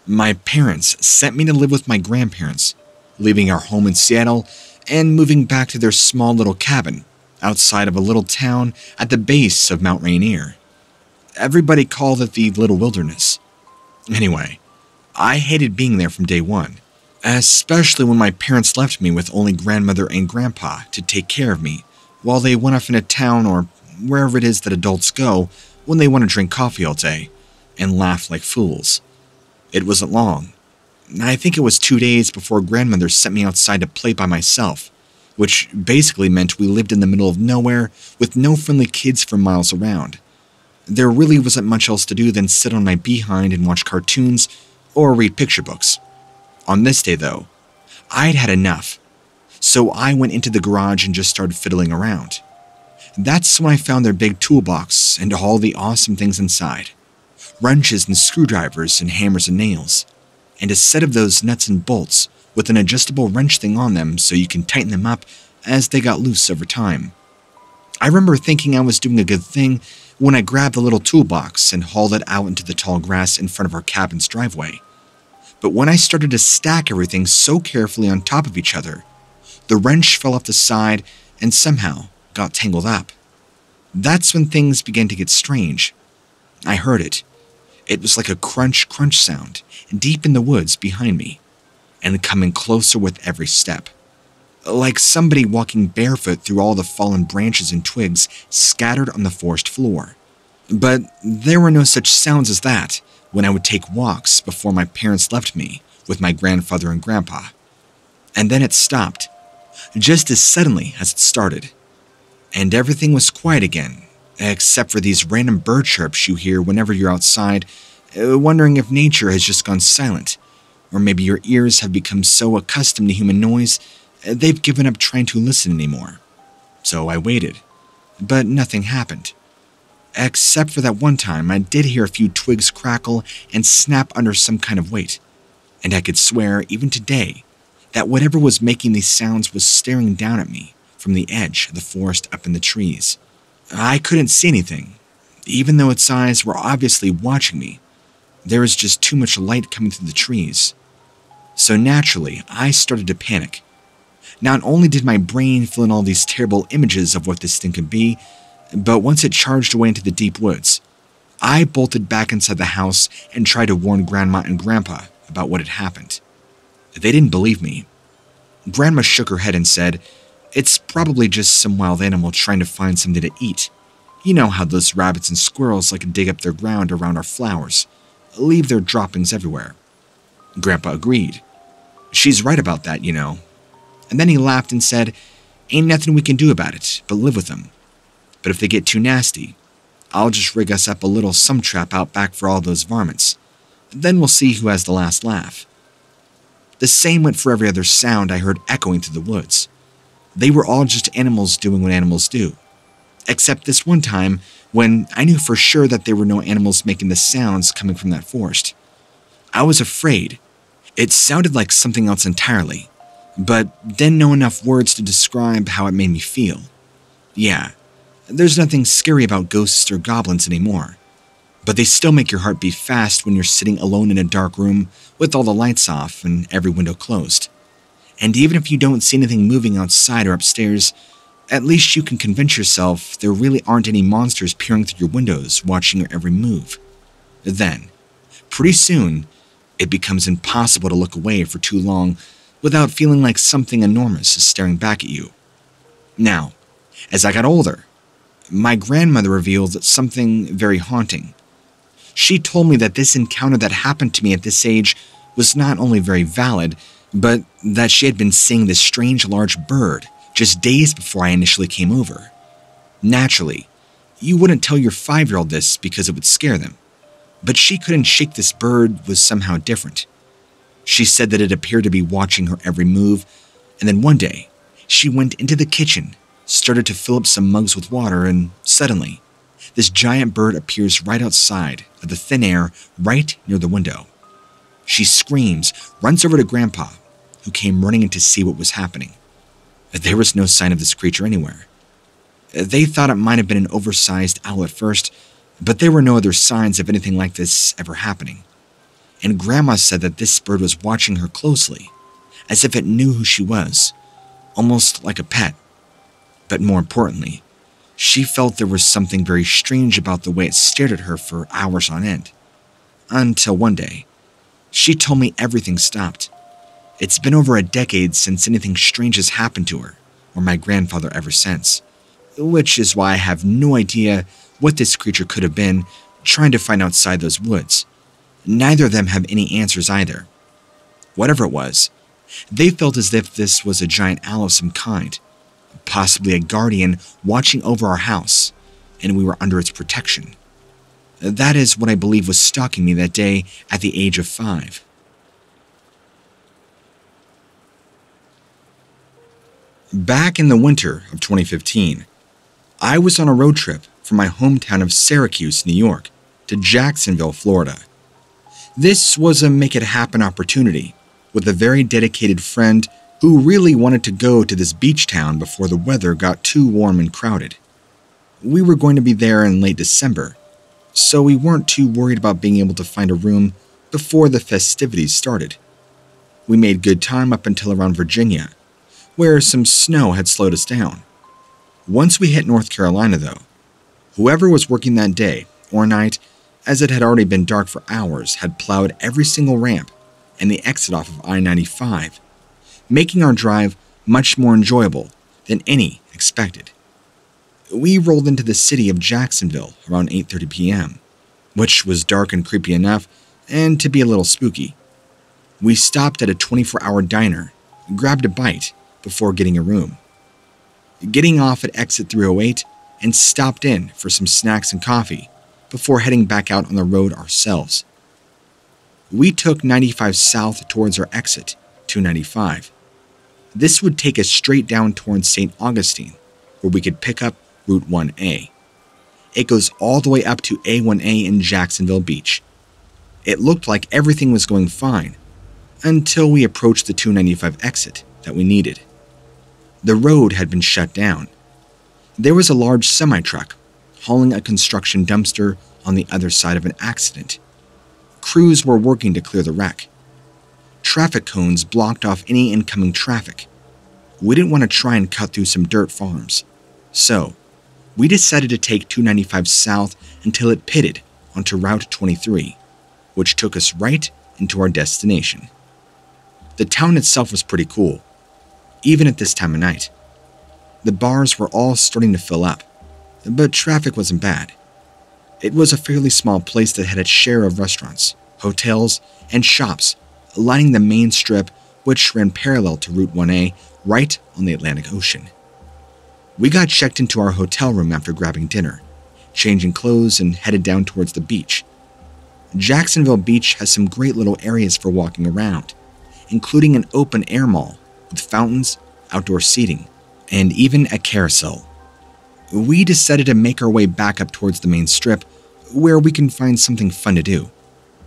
My parents sent me to live with my grandparents, leaving our home in Seattle and moving back to their small little cabin outside of a little town at the base of Mount Rainier. Everybody called it the Little Wilderness. Anyway, I hated being there from day one, especially when my parents left me with only grandmother and grandpa to take care of me while they went off into town or wherever it is that adults go when they want to drink coffee all day and laugh like fools. It wasn't long. I think it was 2 days before grandmother sent me outside to play by myself, which basically meant we lived in the middle of nowhere with no friendly kids for miles around. There really wasn't much else to do than sit on my behind and watch cartoons or read picture books. On this day, though, I'd had enough, so I went into the garage and just started fiddling around. That's when I found their big toolbox and all the awesome things inside. Wrenches and screwdrivers and hammers and nails, and a set of those nuts and bolts with an adjustable wrench thing on them so you can tighten them up as they got loose over time. I remember thinking I was doing a good thing when I grabbed the little toolbox and hauled it out into the tall grass in front of our cabin's driveway. But when I started to stack everything so carefully on top of each other, the wrench fell off the side and somehow got tangled up. That's when things began to get strange. I heard it. It was like a crunch sound deep in the woods behind me, and coming closer with every step. Like somebody walking barefoot through all the fallen branches and twigs scattered on the forest floor. But there were no such sounds as that when I would take walks before my parents left me with my grandfather and grandpa. And then it stopped, just as suddenly as it started. And everything was quiet again, except for these random bird chirps you hear whenever you're outside, wondering if nature has just gone silent, or maybe your ears have become so accustomed to human noise, they've given up trying to listen anymore. So I waited, but nothing happened. Except for that one time I did hear a few twigs crackle and snap under some kind of weight, and I could swear, even today, that whatever was making these sounds was staring down at me from the edge of the forest up in the trees. I couldn't see anything, even though its eyes were obviously watching me. There was just too much light coming through the trees. So naturally, I started to panic. Not only did my brain fill in all these terrible images of what this thing could be, but once it charged away into the deep woods, I bolted back inside the house and tried to warn Grandma and Grandpa about what had happened. They didn't believe me. Grandma shook her head and said, "It's probably just some wild animal trying to find something to eat. You know how those rabbits and squirrels like to dig up their ground around our flowers, leave their droppings everywhere." Grandpa agreed. "She's right about that, you know." And then he laughed and said, "Ain't nothing we can do about it but live with them. But if they get too nasty, I'll just rig us up a little sum trap out back for all those varmints. Then we'll see who has the last laugh." The same went for every other sound I heard echoing through the woods. They were all just animals doing what animals do. Except this one time when I knew for sure that there were no animals making the sounds coming from that forest. I was afraid. It sounded like something else entirely, but didn't know enough words to describe how it made me feel. Yeah, there's nothing scary about ghosts or goblins anymore, but they still make your heart beat fast when you're sitting alone in a dark room with all the lights off and every window closed. And even if you don't see anything moving outside or upstairs, at least you can convince yourself there really aren't any monsters peering through your windows watching your every move. Then, pretty soon, it becomes impossible to look away for too long without feeling like something enormous is staring back at you. Now, as I got older, my grandmother revealed something very haunting. She told me that this encounter that happened to me at this age was not only very valid, but that she had been seeing this strange large bird just days before I initially came over. Naturally, you wouldn't tell your 5-year-old this because it would scare them, but she couldn't shake this bird was somehow different. She said that it appeared to be watching her every move, and then one day, she went into the kitchen, started to fill up some mugs with water, and suddenly, this giant bird appears right outside of the thin air right near the window. She screams, runs over to Grandpa, who came running in to see what was happening. There was no sign of this creature anywhere. They thought it might have been an oversized owl at first, but there were no other signs of anything like this ever happening. And Grandma said that this bird was watching her closely, as if it knew who she was, almost like a pet. But more importantly, she felt there was something very strange about the way it stared at her for hours on end. Until one day, she told me everything stopped. It's been over a decade since anything strange has happened to her, or my grandfather ever since, which is why I have no idea what this creature could have been trying to find outside those woods. Neither of them have any answers either. Whatever it was, they felt as if this was a giant owl of some kind, possibly a guardian watching over our house, and we were under its protection. That is what I believe was stalking me that day at the age of 5. Back in the winter of 2015, I was on a road trip from my hometown of Syracuse, New York, to Jacksonville, Florida. This was a make-it-happen opportunity with a very dedicated friend who really wanted to go to this beach town before the weather got too warm and crowded. We were going to be there in late December, so we weren't too worried about being able to find a room before the festivities started. We made good time up until around Virginia, where some snow had slowed us down. Once we hit North Carolina, though, whoever was working that day or night, as it had already been dark for hours, had plowed every single ramp and the exit off of I-95, making our drive much more enjoyable than any expected. We rolled into the city of Jacksonville around 8:30 p.m., which was dark and creepy enough, and to be a little spooky. We stopped at a 24-hour diner, grabbed a bite before getting a room. Getting off at exit 308 and stopped in for some snacks and coffee before heading back out on the road ourselves. We took 95 south towards our exit, 295. This would take us straight down towards St. Augustine, where we could pick up Route 1A. It goes all the way up to A1A in Jacksonville Beach. It looked like everything was going fine until we approached the 295 exit that we needed. The road had been shut down. There was a large semi-truck hauling a construction dumpster on the other side of an accident. Crews were working to clear the wreck. Traffic cones blocked off any incoming traffic. we didn't want to try and cut through some dirt farms. So, we decided to take 295 south until it pitted onto Route 23, which took us right into our destination. The town itself was pretty cool, even at this time of night. The bars were all starting to fill up, but traffic wasn't bad. It was a fairly small place that had its share of restaurants, hotels, and shops lining the main strip, which ran parallel to Route 1A right on the Atlantic Ocean. We got checked into our hotel room after grabbing dinner, changing clothes, and headed down towards the beach. Jacksonville Beach has some great little areas for walking around, including an open-air mall with fountains, outdoor seating, and even a carousel. We decided to make our way back up towards the main strip, where we can find something fun to do,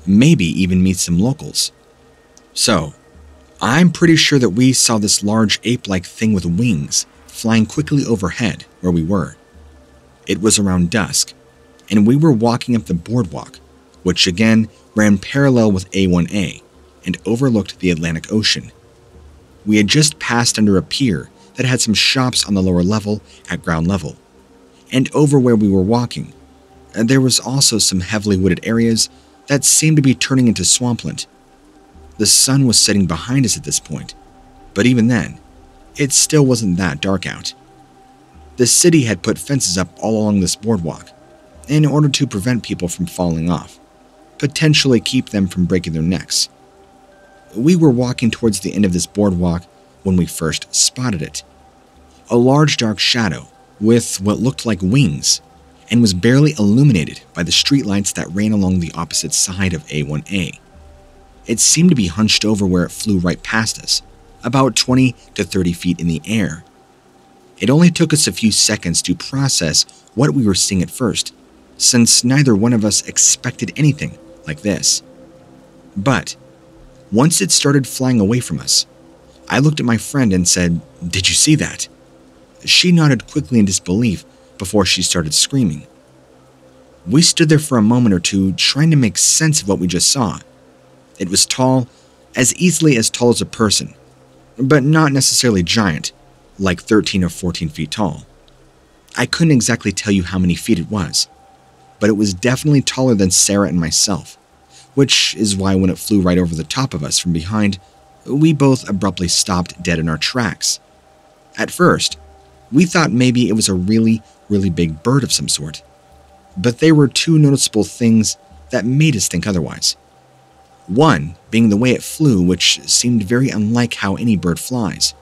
maybe even meet some locals. So, I'm pretty sure that we saw this large ape-like thing with wings flying quickly overhead where we were. It was around dusk, and we were walking up the boardwalk, which again ran parallel with A1A and overlooked the Atlantic Ocean. We had just passed under a pier that had some shops on the lower level at ground level, and over where we were walking, there was also some heavily wooded areas that seemed to be turning into swampland. The sun was setting behind us at this point, but even then, it still wasn't that dark out. The city had put fences up all along this boardwalk in order to prevent people from falling off, potentially keep them from breaking their necks. We were walking towards the end of this boardwalk when we first spotted it. A large dark shadow with what looked like wings, and was barely illuminated by the streetlights that ran along the opposite side of A1A. It seemed to be hunched over where it flew right past us, about 20 to 30 feet in the air. It only took us a few seconds to process what we were seeing at first, since neither one of us expected anything like this. But once it started flying away from us, I looked at my friend and said, "Did you see that?" She nodded quickly in disbelief before she started screaming. We stood there for a moment or two trying to make sense of what we just saw. It was tall, as easily as tall as a person, but not necessarily giant, like 13 or 14 feet tall. I couldn't exactly tell you how many feet it was, but it was definitely taller than Sarah and myself, which is why when it flew right over the top of us from behind, we both abruptly stopped dead in our tracks. At first, we thought maybe it was a really big bird of some sort, but there were two noticeable things that made us think otherwise. One being the way it flew, which seemed very unlike how any bird flies.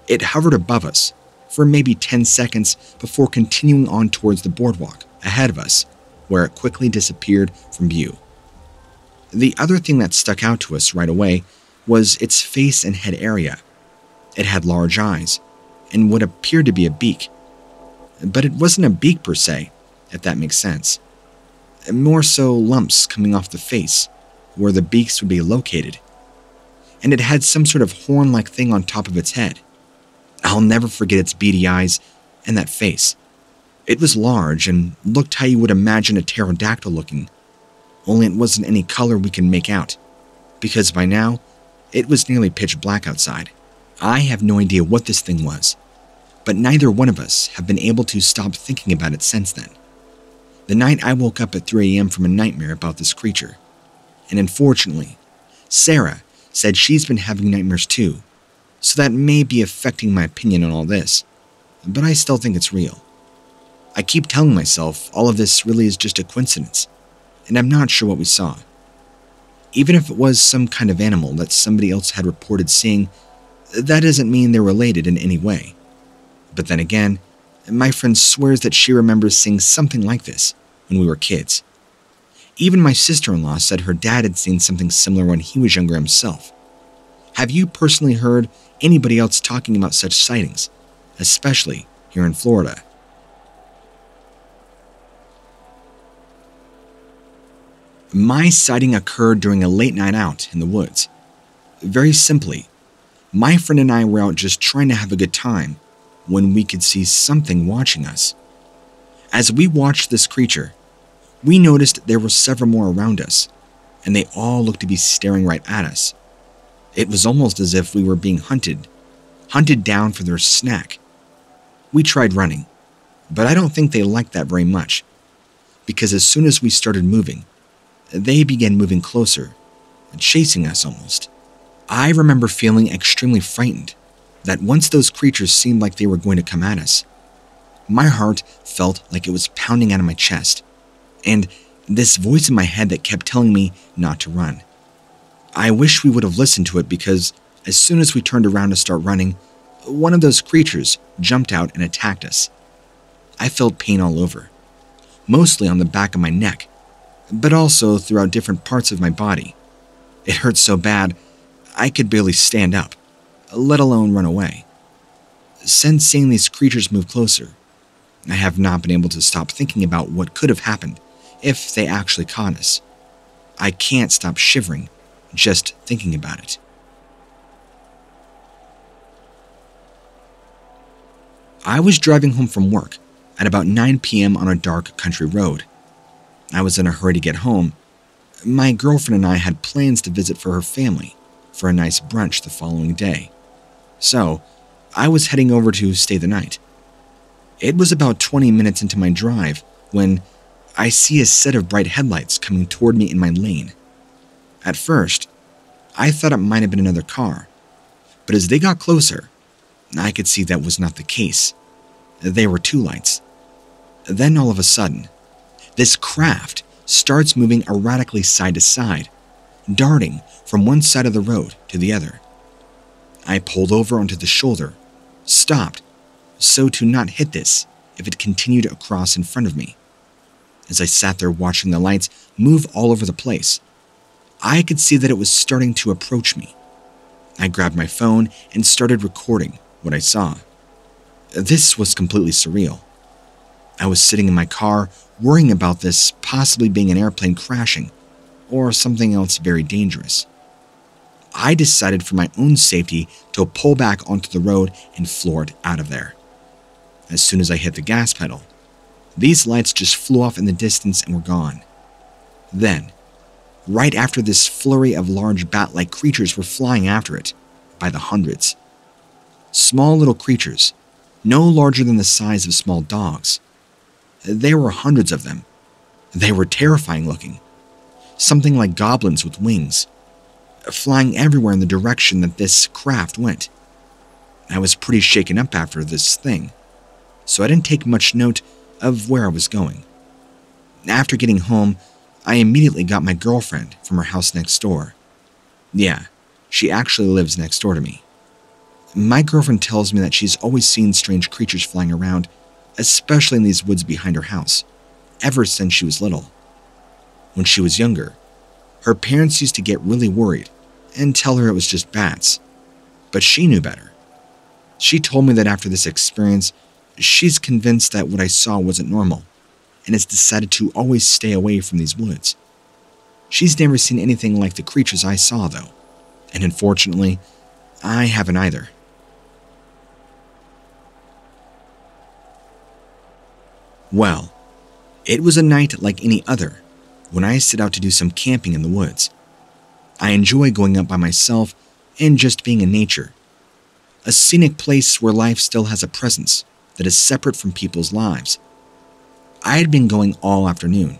It hovered above us for maybe 10 seconds before continuing on towards the boardwalk ahead of us, where it quickly disappeared from view. The other thing that stuck out to us right away was its face and head area. It had large eyes and what appeared to be a beak. But it wasn't a beak per se, if that makes sense. More so lumps coming off the face, where the beaks would be located. And it had some sort of horn-like thing on top of its head. I'll never forget its beady eyes and that face. It was large and looked how you would imagine a pterodactyl looking, only it wasn't any color we can make out, because by now, it was nearly pitch black outside. I have no idea what this thing was, but neither one of us have been able to stop thinking about it since then. The night I woke up at 3 a.m. from a nightmare about this creature, and unfortunately, Sarah said she's been having nightmares too, so that may be affecting my opinion on all this, but I still think it's real. I keep telling myself all of this really is just a coincidence, and I'm not sure what we saw. Even if it was some kind of animal that somebody else had reported seeing, that doesn't mean they're related in any way. But then again, my friend swears that she remembers seeing something like this when we were kids. Even my sister-in-law said her dad had seen something similar when he was younger himself. Have you personally heard anybody else talking about such sightings, especially here in Florida? My sighting occurred during a late night out in the woods. Very simply, my friend and I were out just trying to have a good time when we could see something watching us. As we watched this creature, we noticed there were several more around us, and they all looked to be staring right at us. It was almost as if we were being hunted, hunted down for their snack. We tried running, but I don't think they liked that very much, because as soon as we started moving, they began moving closer, chasing us almost. I remember feeling extremely frightened that once those creatures seemed like they were going to come at us, my heart felt like it was pounding out of my chest, and this voice in my head that kept telling me not to run. I wish we would have listened to it, because as soon as we turned around to start running, one of those creatures jumped out and attacked us. I felt pain all over, mostly on the back of my neck, but also throughout different parts of my body. It hurt so bad, I could barely stand up, let alone run away. Since seeing these creatures move closer, I have not been able to stop thinking about what could have happened if they actually caught us. I can't stop shivering just thinking about it. I was driving home from work at about 9 p.m. on a dark country road. I was in a hurry to get home. My girlfriend and I had plans to visit for her family for a nice brunch the following day, so I was heading over to stay the night. It was about 20 minutes into my drive when I see a set of bright headlights coming toward me in my lane. At first, I thought it might have been another car, but as they got closer, I could see that was not the case. They were two lights. Then all of a sudden, this craft starts moving erratically side to side, darting from one side of the road to the other. I pulled over onto the shoulder, stopped, so to not hit this if it continued across in front of me. As I sat there watching the lights move all over the place, I could see that it was starting to approach me. I grabbed my phone and started recording what I saw. This was completely surreal. I was sitting in my car worrying about this possibly being an airplane crashing or something else very dangerous. I decided for my own safety to pull back onto the road and floor it out of there. As soon as I hit the gas pedal, these lights just flew off in the distance and were gone. Then, right after this flurry of large bat-like creatures were flying after it, by the hundreds. Small little creatures, no larger than the size of small dogs. There were hundreds of them. They were terrifying looking, something like goblins with wings, flying everywhere in the direction that this craft went. I was pretty shaken up after this thing, so I didn't take much note of where I was going. After getting home, I immediately got my girlfriend from her house next door. Yeah, she actually lives next door to me. My girlfriend tells me that she's always seen strange creatures flying around, especially in these woods behind her house, ever since she was little. When she was younger, her parents used to get really worried and tell her it was just bats, but she knew better. She told me that after this experience, she's convinced that what I saw wasn't normal and has decided to always stay away from these woods. She's never seen anything like the creatures I saw, though, and unfortunately, I haven't either. Well, it was a night like any other when I set out to do some camping in the woods. I enjoy going up by myself and just being in nature, a scenic place where life still has a presence that is separate from people's lives. I had been going all afternoon,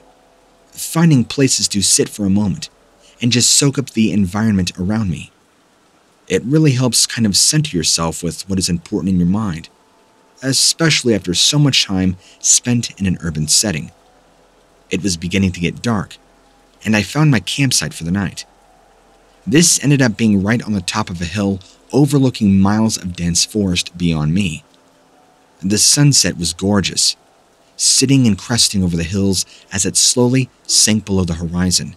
finding places to sit for a moment and just soak up the environment around me. It really helps kind of center yourself with what is important in your mind, especially after so much time spent in an urban setting. It was beginning to get dark, and I found my campsite for the night. This ended up being right on the top of a hill overlooking miles of dense forest beyond me. The sunset was gorgeous, sitting and cresting over the hills as it slowly sank below the horizon.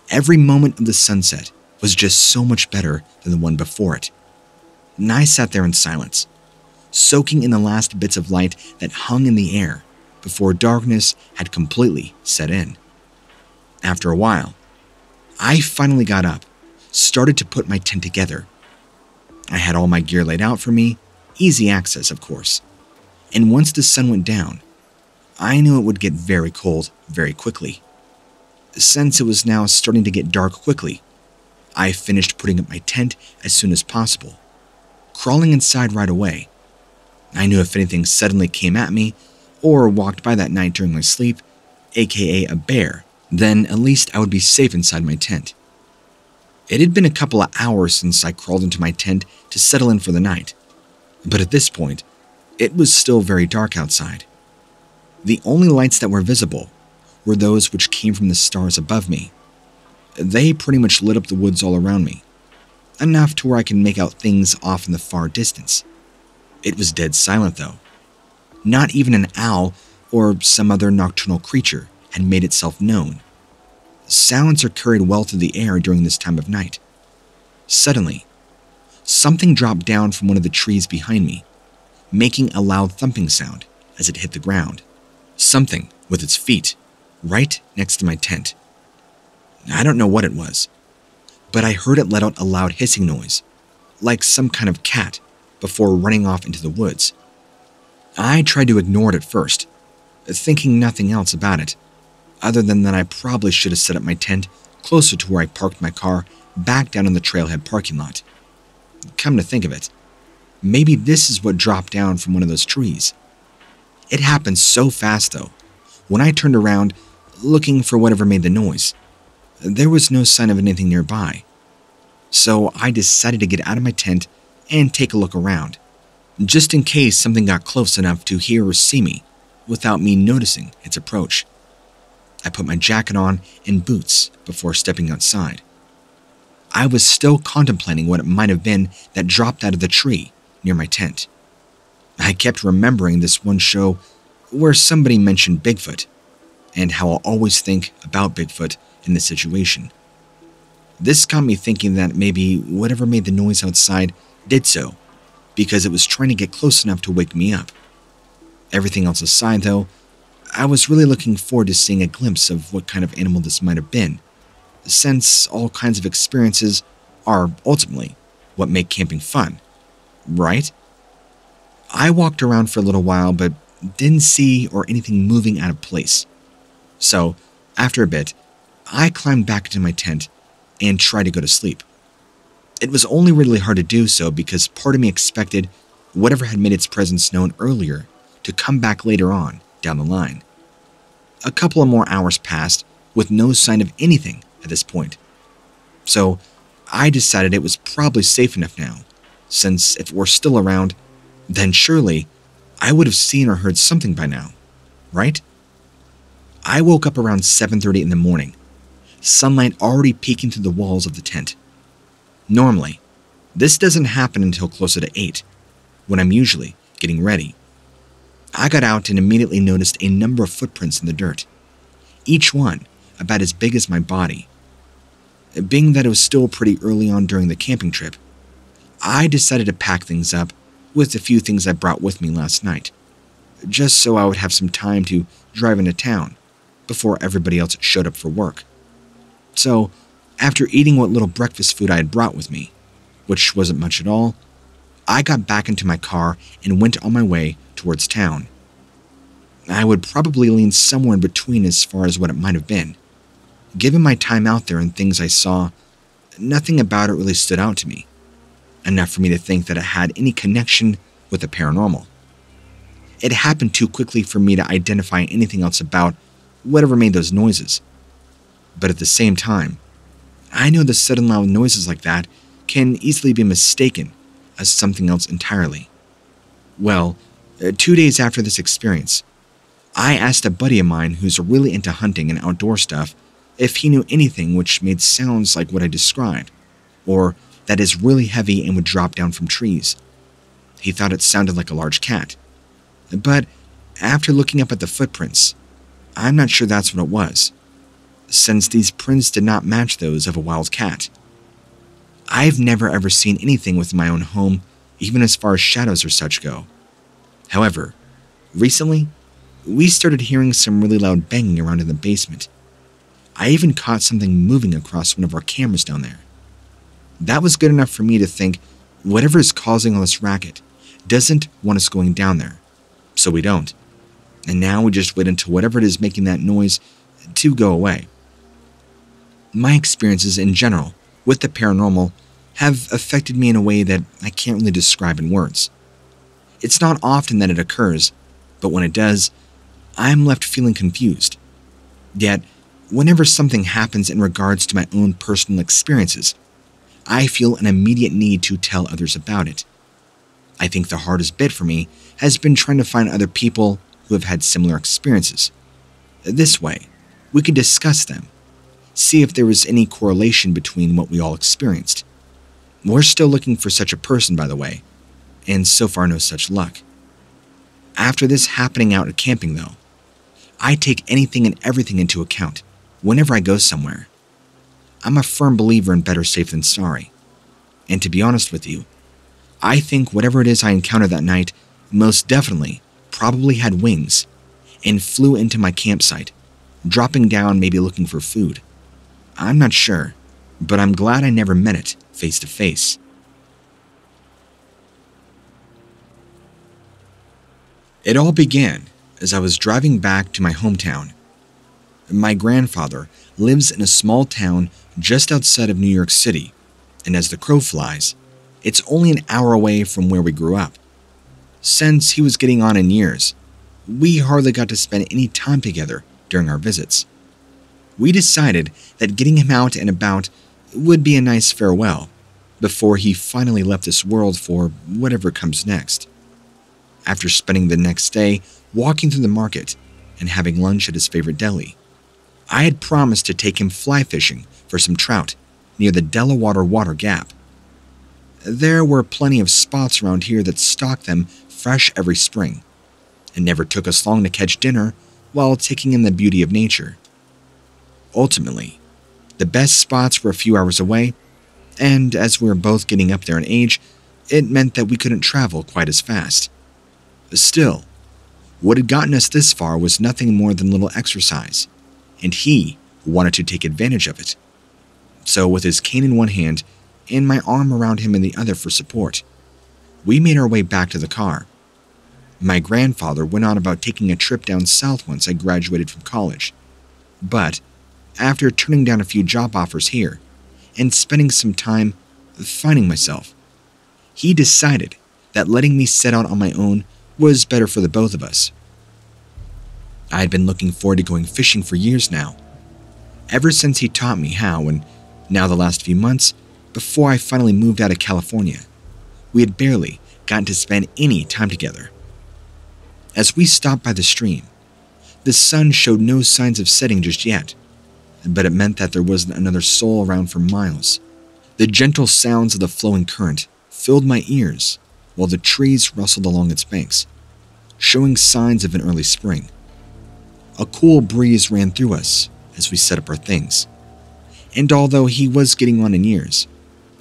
Every moment of the sunset was just so much better than the one before it. And I sat there in silence, soaking in the last bits of light that hung in the air before darkness had completely set in. After a while, I finally got up, started to put my tent together. I had all my gear laid out for me, easy access, of course. And once the sun went down, I knew it would get very cold very quickly. Since it was now starting to get dark quickly, I finished putting up my tent as soon as possible, crawling inside right away. I knew if anything suddenly came at me or walked by that night during my sleep, aka a bear, then at least I would be safe inside my tent. It had been a couple of hours since I crawled into my tent to settle in for the night, but at this point, it was still very dark outside. The only lights that were visible were those which came from the stars above me. They pretty much lit up the woods all around me, enough to where I could make out things off in the far distance. It was dead silent though. Not even an owl or some other nocturnal creature had made itself known. Sounds are carried well through the air during this time of night. Suddenly, something dropped down from one of the trees behind me, making a loud thumping sound as it hit the ground. Something with its feet right next to my tent. I don't know what it was, but I heard it let out a loud hissing noise, like some kind of cat, before running off into the woods. I tried to ignore it at first, thinking nothing else about it, other than that I probably should have set up my tent closer to where I parked my car back down in the trailhead parking lot. Come to think of it, maybe this is what dropped down from one of those trees. It happened so fast though. When I turned around, looking for whatever made the noise, there was no sign of anything nearby. So I decided to get out of my tent and take a look around, just in case something got close enough to hear or see me without me noticing its approach. I put my jacket on and boots before stepping outside. I was still contemplating what it might have been that dropped out of the tree near my tent. I kept remembering this one show where somebody mentioned Bigfoot, and how I'll always think about Bigfoot in this situation. This got me thinking that maybe whatever made the noise outside did so because it was trying to get close enough to wake me up. Everything else aside though, I was really looking forward to seeing a glimpse of what kind of animal this might have been, since all kinds of experiences are ultimately what make camping fun, right? I walked around for a little while but didn't see or anything moving out of place. So, after a bit, I climbed back into my tent and tried to go to sleep. It was only really hard to do so because part of me expected whatever had made its presence known earlier to come back later on down the line. A couple of more hours passed with no sign of anything at this point. So, I decided it was probably safe enough now, since if it were still around, then surely I would have seen or heard something by now, right? I woke up around 7:30 in the morning, sunlight already peeking through the walls of the tent. Normally, this doesn't happen until closer to 8, when I'm usually getting ready. I got out and immediately noticed a number of footprints in the dirt, each one about as big as my body. Being that it was still pretty early on during the camping trip, I decided to pack things up with a few things I brought with me last night, just so I would have some time to drive into town before everybody else showed up for work. So, after eating what little breakfast food I had brought with me, which wasn't much at all, I got back into my car and went on my way towards town. I would probably lean somewhere in between as far as what it might have been. Given my time out there and things I saw, nothing about it really stood out to me, enough for me to think that it had any connection with the paranormal. It happened too quickly for me to identify anything else about whatever made those noises. But at the same time, I know the sudden loud noises like that can easily be mistaken as something else entirely. Well, 2 days after this experience, I asked a buddy of mine who's really into hunting and outdoor stuff if he knew anything which made sounds like what I described, or that is really heavy and would drop down from trees. He thought it sounded like a large cat. But after looking up at the footprints, I'm not sure that's what it was, since these prints did not match those of a wild cat. I've never ever seen anything within my own home, even as far as shadows or such go. However, recently, we started hearing some really loud banging around in the basement. I even caught something moving across one of our cameras down there. That was good enough for me to think whatever is causing all this racket doesn't want us going down there, so we don't. And now we just wait until whatever it is making that noise to go away. My experiences in general with the paranormal have affected me in a way that I can't really describe in words. It's not often that it occurs, but when it does, I'm left feeling confused. Yet, whenever something happens in regards to my own personal experiences, I feel an immediate need to tell others about it. I think the hardest bit for me has been trying to find other people who have had similar experiences. This way, we can discuss them, see if there was any correlation between what we all experienced. We're still looking for such a person, by the way, and so far no such luck. After this happening out at camping, though, I take anything and everything into account whenever I go somewhere. I'm a firm believer in better safe than sorry. And to be honest with you, I think whatever it is I encountered that night most definitely probably had wings and flew into my campsite, dropping down, maybe looking for food. I'm not sure, but I'm glad I never met it face to face. It all began as I was driving back to my hometown. My grandfather lives in a small town just outside of New York City, and as the crow flies, it's only an hour away from where we grew up. Since he was getting on in years, we hardly got to spend any time together during our visits. We decided that getting him out and about would be a nice farewell before he finally left this world for whatever comes next. After spending the next day walking through the market and having lunch at his favorite deli, I had promised to take him fly fishing for some trout near the Delaware Water Gap. There were plenty of spots around here that stocked them fresh every spring. It never took us long to catch dinner while taking in the beauty of nature. Ultimately, the best spots were a few hours away, and as we were both getting up there in age, it meant that we couldn't travel quite as fast. Still, what had gotten us this far was nothing more than a little exercise, and he wanted to take advantage of it. So with his cane in one hand and my arm around him in the other for support, we made our way back to the car. My grandfather went on about taking a trip down south once I graduated from college, but after turning down a few job offers here and spending some time finding myself, he decided that letting me set out on my own was better for the both of us. I had been looking forward to going fishing for years now, ever since he taught me how, and now the last few months, before I finally moved out of California, we had barely gotten to spend any time together. As we stopped by the stream, the sun showed no signs of setting just yet, but it meant that there wasn't another soul around for miles. The gentle sounds of the flowing current filled my ears while the trees rustled along its banks, showing signs of an early spring. A cool breeze ran through us as we set up our things, and although he was getting on in years,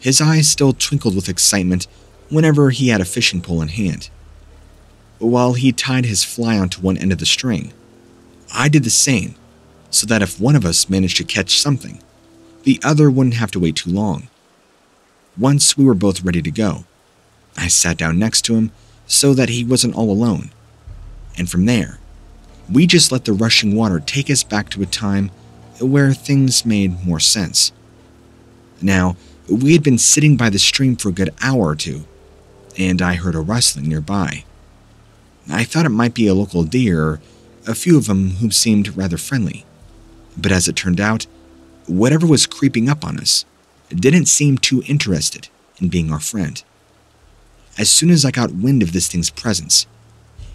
his eyes still twinkled with excitement whenever he had a fishing pole in hand. While he tied his fly onto one end of the string, I did the same, so that if one of us managed to catch something, the other wouldn't have to wait too long. Once we were both ready to go, I sat down next to him so that he wasn't all alone, and from there, we just let the rushing water take us back to a time where things made more sense. Now, we had been sitting by the stream for a good hour or two, and I heard a rustling nearby. I thought it might be a local deer, or a few of them who seemed rather friendly, but as it turned out, whatever was creeping up on us didn't seem too interested in being our friend. As soon as I got wind of this thing's presence,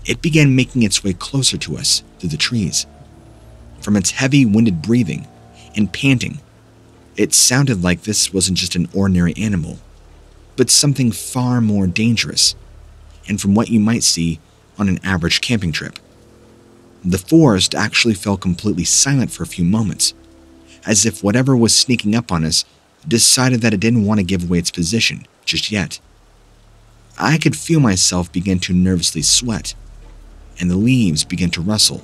it began making its way closer to us through the trees. From its heavy, winded breathing and panting, it sounded like this wasn't just an ordinary animal, but something far more dangerous, and from what you might see on an average camping trip. The forest actually fell completely silent for a few moments, as if whatever was sneaking up on us decided that it didn't want to give away its position just yet. I could feel myself begin to nervously sweat, and the leaves began to rustle.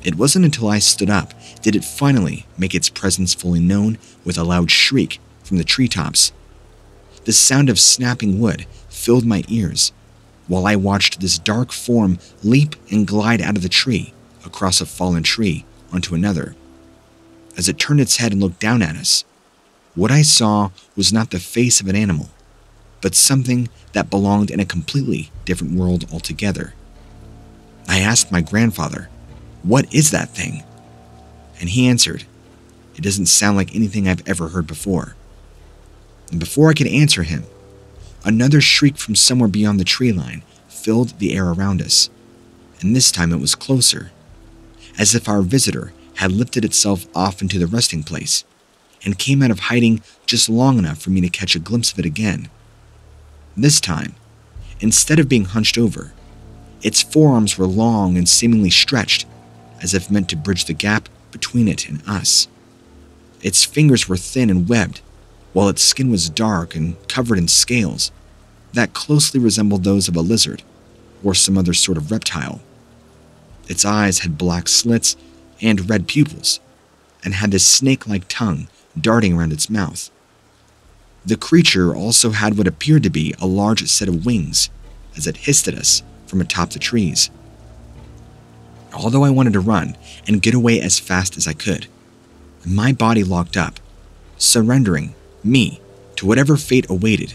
It wasn't until I stood up did it finally make its presence fully known with a loud shriek from the treetops. The sound of snapping wood filled my ears, while I watched this dark form leap and glide out of the tree, across a fallen tree onto another. As it turned its head and looked down at us, What I saw was not the face of an animal, but something that belonged in a completely different world altogether. I asked my grandfather, "What is that thing?" And he answered, "It doesn't sound like anything I've ever heard before." And before I could answer him, another shriek from somewhere beyond the tree line filled the air around us, and this time it was closer, as if our visitor had lifted itself off into the resting place and came out of hiding just long enough for me to catch a glimpse of it again. This time, instead of being hunched over, its forearms were long and seemingly stretched, as if meant to bridge the gap between it and us. Its fingers were thin and webbed, while its skin was dark and covered in scales that closely resembled those of a lizard or some other sort of reptile. Its eyes had black slits and red pupils, and had this snake-like tongue darting around its mouth. The creature also had what appeared to be a large set of wings as it hissed at us from atop the trees. Although I wanted to run and get away as fast as I could, my body locked up, surrendering me to whatever fate awaited.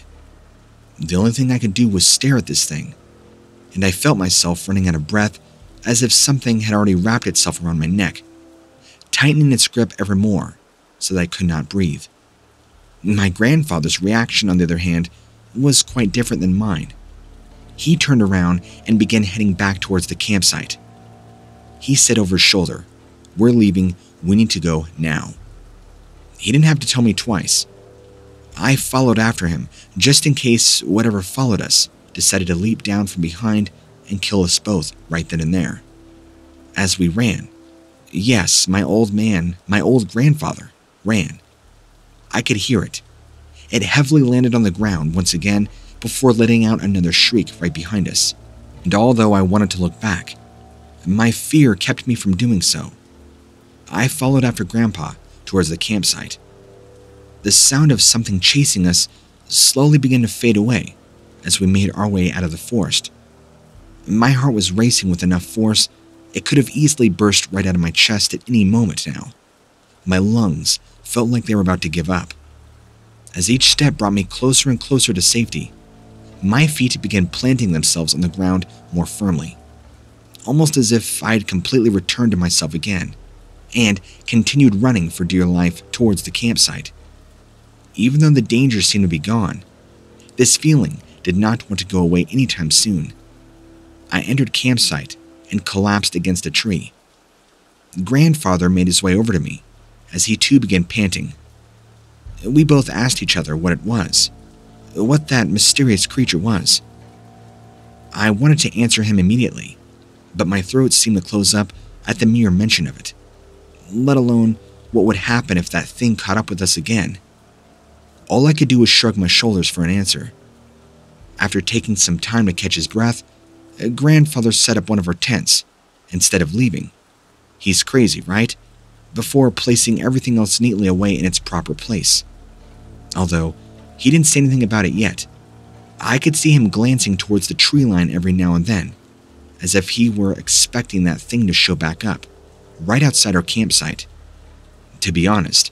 The only thing I could do was stare at this thing, and I felt myself running out of breath as if something had already wrapped itself around my neck, tightening its grip ever more so that I could not breathe. My grandfather's reaction, on the other hand, was quite different than mine. He turned around and began heading back towards the campsite. He said over his shoulder, "We're leaving, we need to go now." He didn't have to tell me twice. I followed after him, just in case whatever followed us decided to leap down from behind and kill us both right then and there. As we ran, yes, my old grandfather, ran. I could hear it. It heavily landed on the ground once again before letting out another shriek right behind us, and although I wanted to look back, my fear kept me from doing so. I followed after Grandpa towards the campsite. The sound of something chasing us slowly began to fade away as we made our way out of the forest. My heart was racing with enough force it could have easily burst right out of my chest at any moment now. My lungs felt like they were about to give up. As each step brought me closer and closer to safety, my feet began planting themselves on the ground more firmly, almost as if I had completely returned to myself again, and continued running for dear life towards the campsite. Even though the danger seemed to be gone, this feeling did not want to go away anytime soon. I entered campsite and collapsed against a tree. Grandfather made his way over to me as he too began panting. We both asked each other what it was, what that mysterious creature was. I wanted to answer him immediately, but my throat seemed to close up at the mere mention of it, let alone what would happen if that thing caught up with us again. All I could do was shrug my shoulders for an answer. After taking some time to catch his breath, Grandfather set up one of our tents instead of leaving. He's crazy, right? Before placing everything else neatly away in its proper place. Although he didn't say anything about it yet, I could see him glancing towards the tree line every now and then, as if he were expecting that thing to show back up, right outside our campsite. To be honest,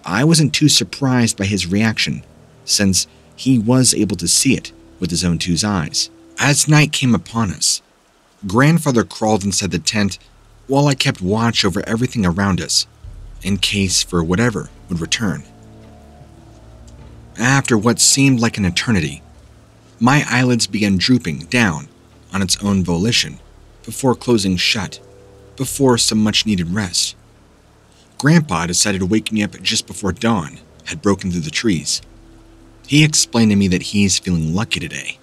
I wasn't too surprised by his reaction, since he was able to see it with his own two eyes. As night came upon us, Grandfather crawled inside the tent while I kept watch over everything around us, in case for whatever would return. After what seemed like an eternity, my eyelids began drooping down on its own volition before closing shut, before some much-needed rest. Grandpa decided to wake me up just before dawn had broken through the trees. He explained to me that he's feeling lucky today.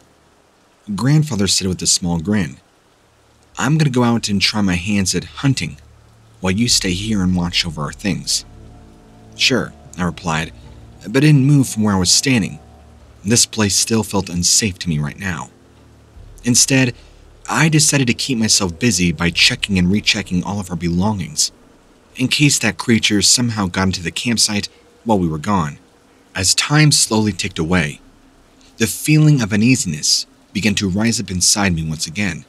Grandfather said with a small grin, "I'm going to go out and try my hands at hunting, while you stay here and watch over our things." "Sure," I replied, but didn't move from where I was standing. This place still felt unsafe to me right now. Instead, I decided to keep myself busy by checking and rechecking all of our belongings, in case that creature somehow got into the campsite while we were gone. As time slowly ticked away, the feeling of uneasiness began to rise up inside me once again,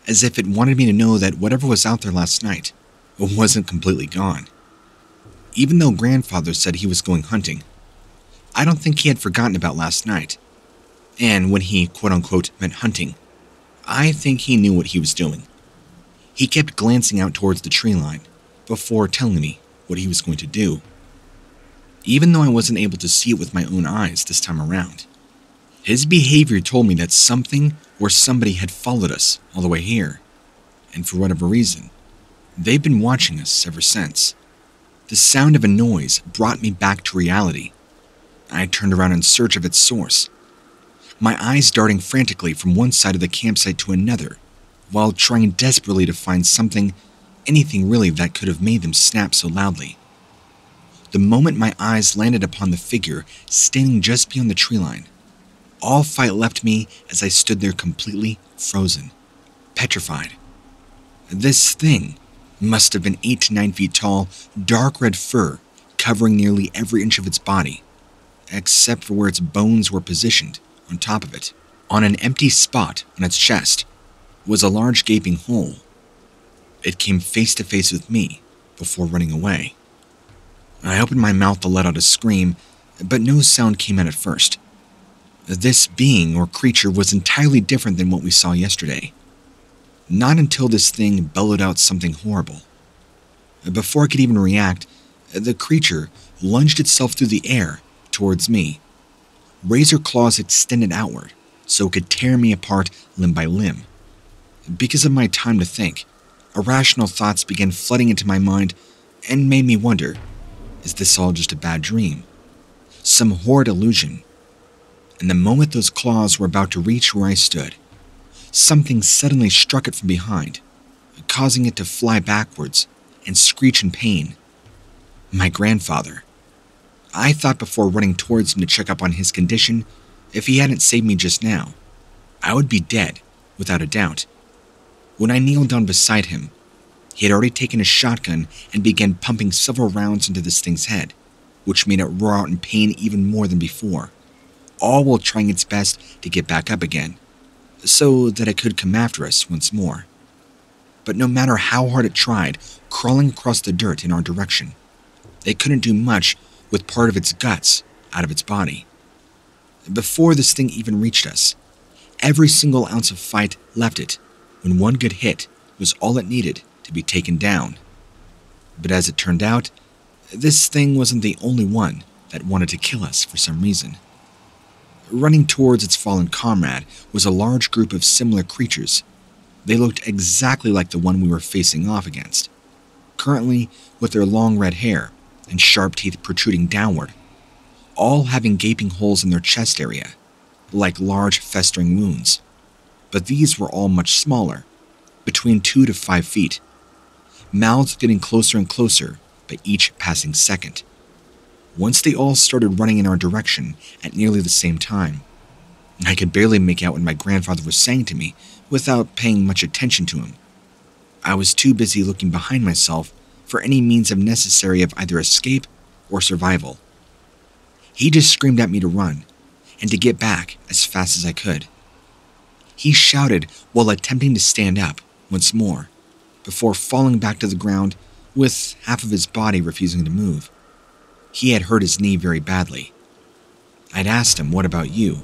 as if it wanted me to know that whatever was out there last night wasn't completely gone. even though grandfather said he was going hunting. I don't think he had forgotten about last night. And when he quote-unquote meant hunting, I think he knew what he was doing. He kept glancing out towards the tree line before telling me what he was going to do, even though I wasn't able to see it with my own eyes this time around. His behavior told me that something or somebody had followed us all the way here, and for whatever reason, they've been watching us ever since. The sound of a noise brought me back to reality. I turned around in search of its source, my eyes darting frantically from one side of the campsite to another, while trying desperately to find anything really that could have made them snap so loudly. The moment my eyes landed upon the figure standing just beyond the tree line, all fight left me as I stood there completely frozen, petrified. This thing must have been 8 to 9 feet tall, dark red fur covering nearly every inch of its body, except for where its bones were positioned on top of it. On an empty spot on its chest was a large gaping hole. It came face to face with me before running away. I opened my mouth to let out a scream, but no sound came out at first. This being or creature was entirely different than what we saw yesterday. Not until this thing bellowed out something horrible. Before I could even react, the creature lunged itself through the air towards me, razor claws extended outward so it could tear me apart limb by limb. Because of my time to think, irrational thoughts began flooding into my mind and made me wonder, is this all just a bad dream? Some horrid illusion? And the moment those claws were about to reach where I stood, something suddenly struck it from behind, causing it to fly backwards and screech in pain. My grandfather. I thought before running towards him to check up on his condition, if he hadn't saved me just now, I would be dead, without a doubt. When I kneeled down beside him, he had already taken a shotgun and began pumping several rounds into this thing's head, which made it roar out in pain even more than before, all while trying its best to get back up again, so that it could come after us once more. But no matter how hard it tried, crawling across the dirt in our direction, it couldn't do much with part of its guts out of its body. Before this thing even reached us, every single ounce of fight left it when one good hit was all it needed to be taken down. But as it turned out, this thing wasn't the only one that wanted to kill us for some reason. Running towards its fallen comrade was a large group of similar creatures. They looked exactly like the one we were facing off against, currently with their long red hair and sharp teeth protruding downward, all having gaping holes in their chest area, like large festering wounds. But these were all much smaller, between 2 to 5 feet, mouths getting closer and closer by each passing second. Once they all started running in our direction at nearly the same time, I could barely make out what my grandfather was saying to me without paying much attention to him. I was too busy looking behind myself for any means of necessary of either escape or survival. He just screamed at me to run and to get back as fast as I could. He shouted while attempting to stand up once more, before falling back to the ground with half of his body refusing to move. He had hurt his knee very badly. I'd asked him, "What about you?"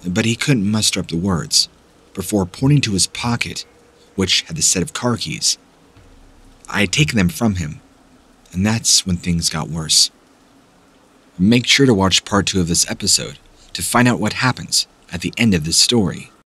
But he couldn't muster up the words, before pointing to his pocket, which had the set of car keys. I had taken them from him, and that's when things got worse. Make sure to watch part 2 of this episode to find out what happens at the end of this story.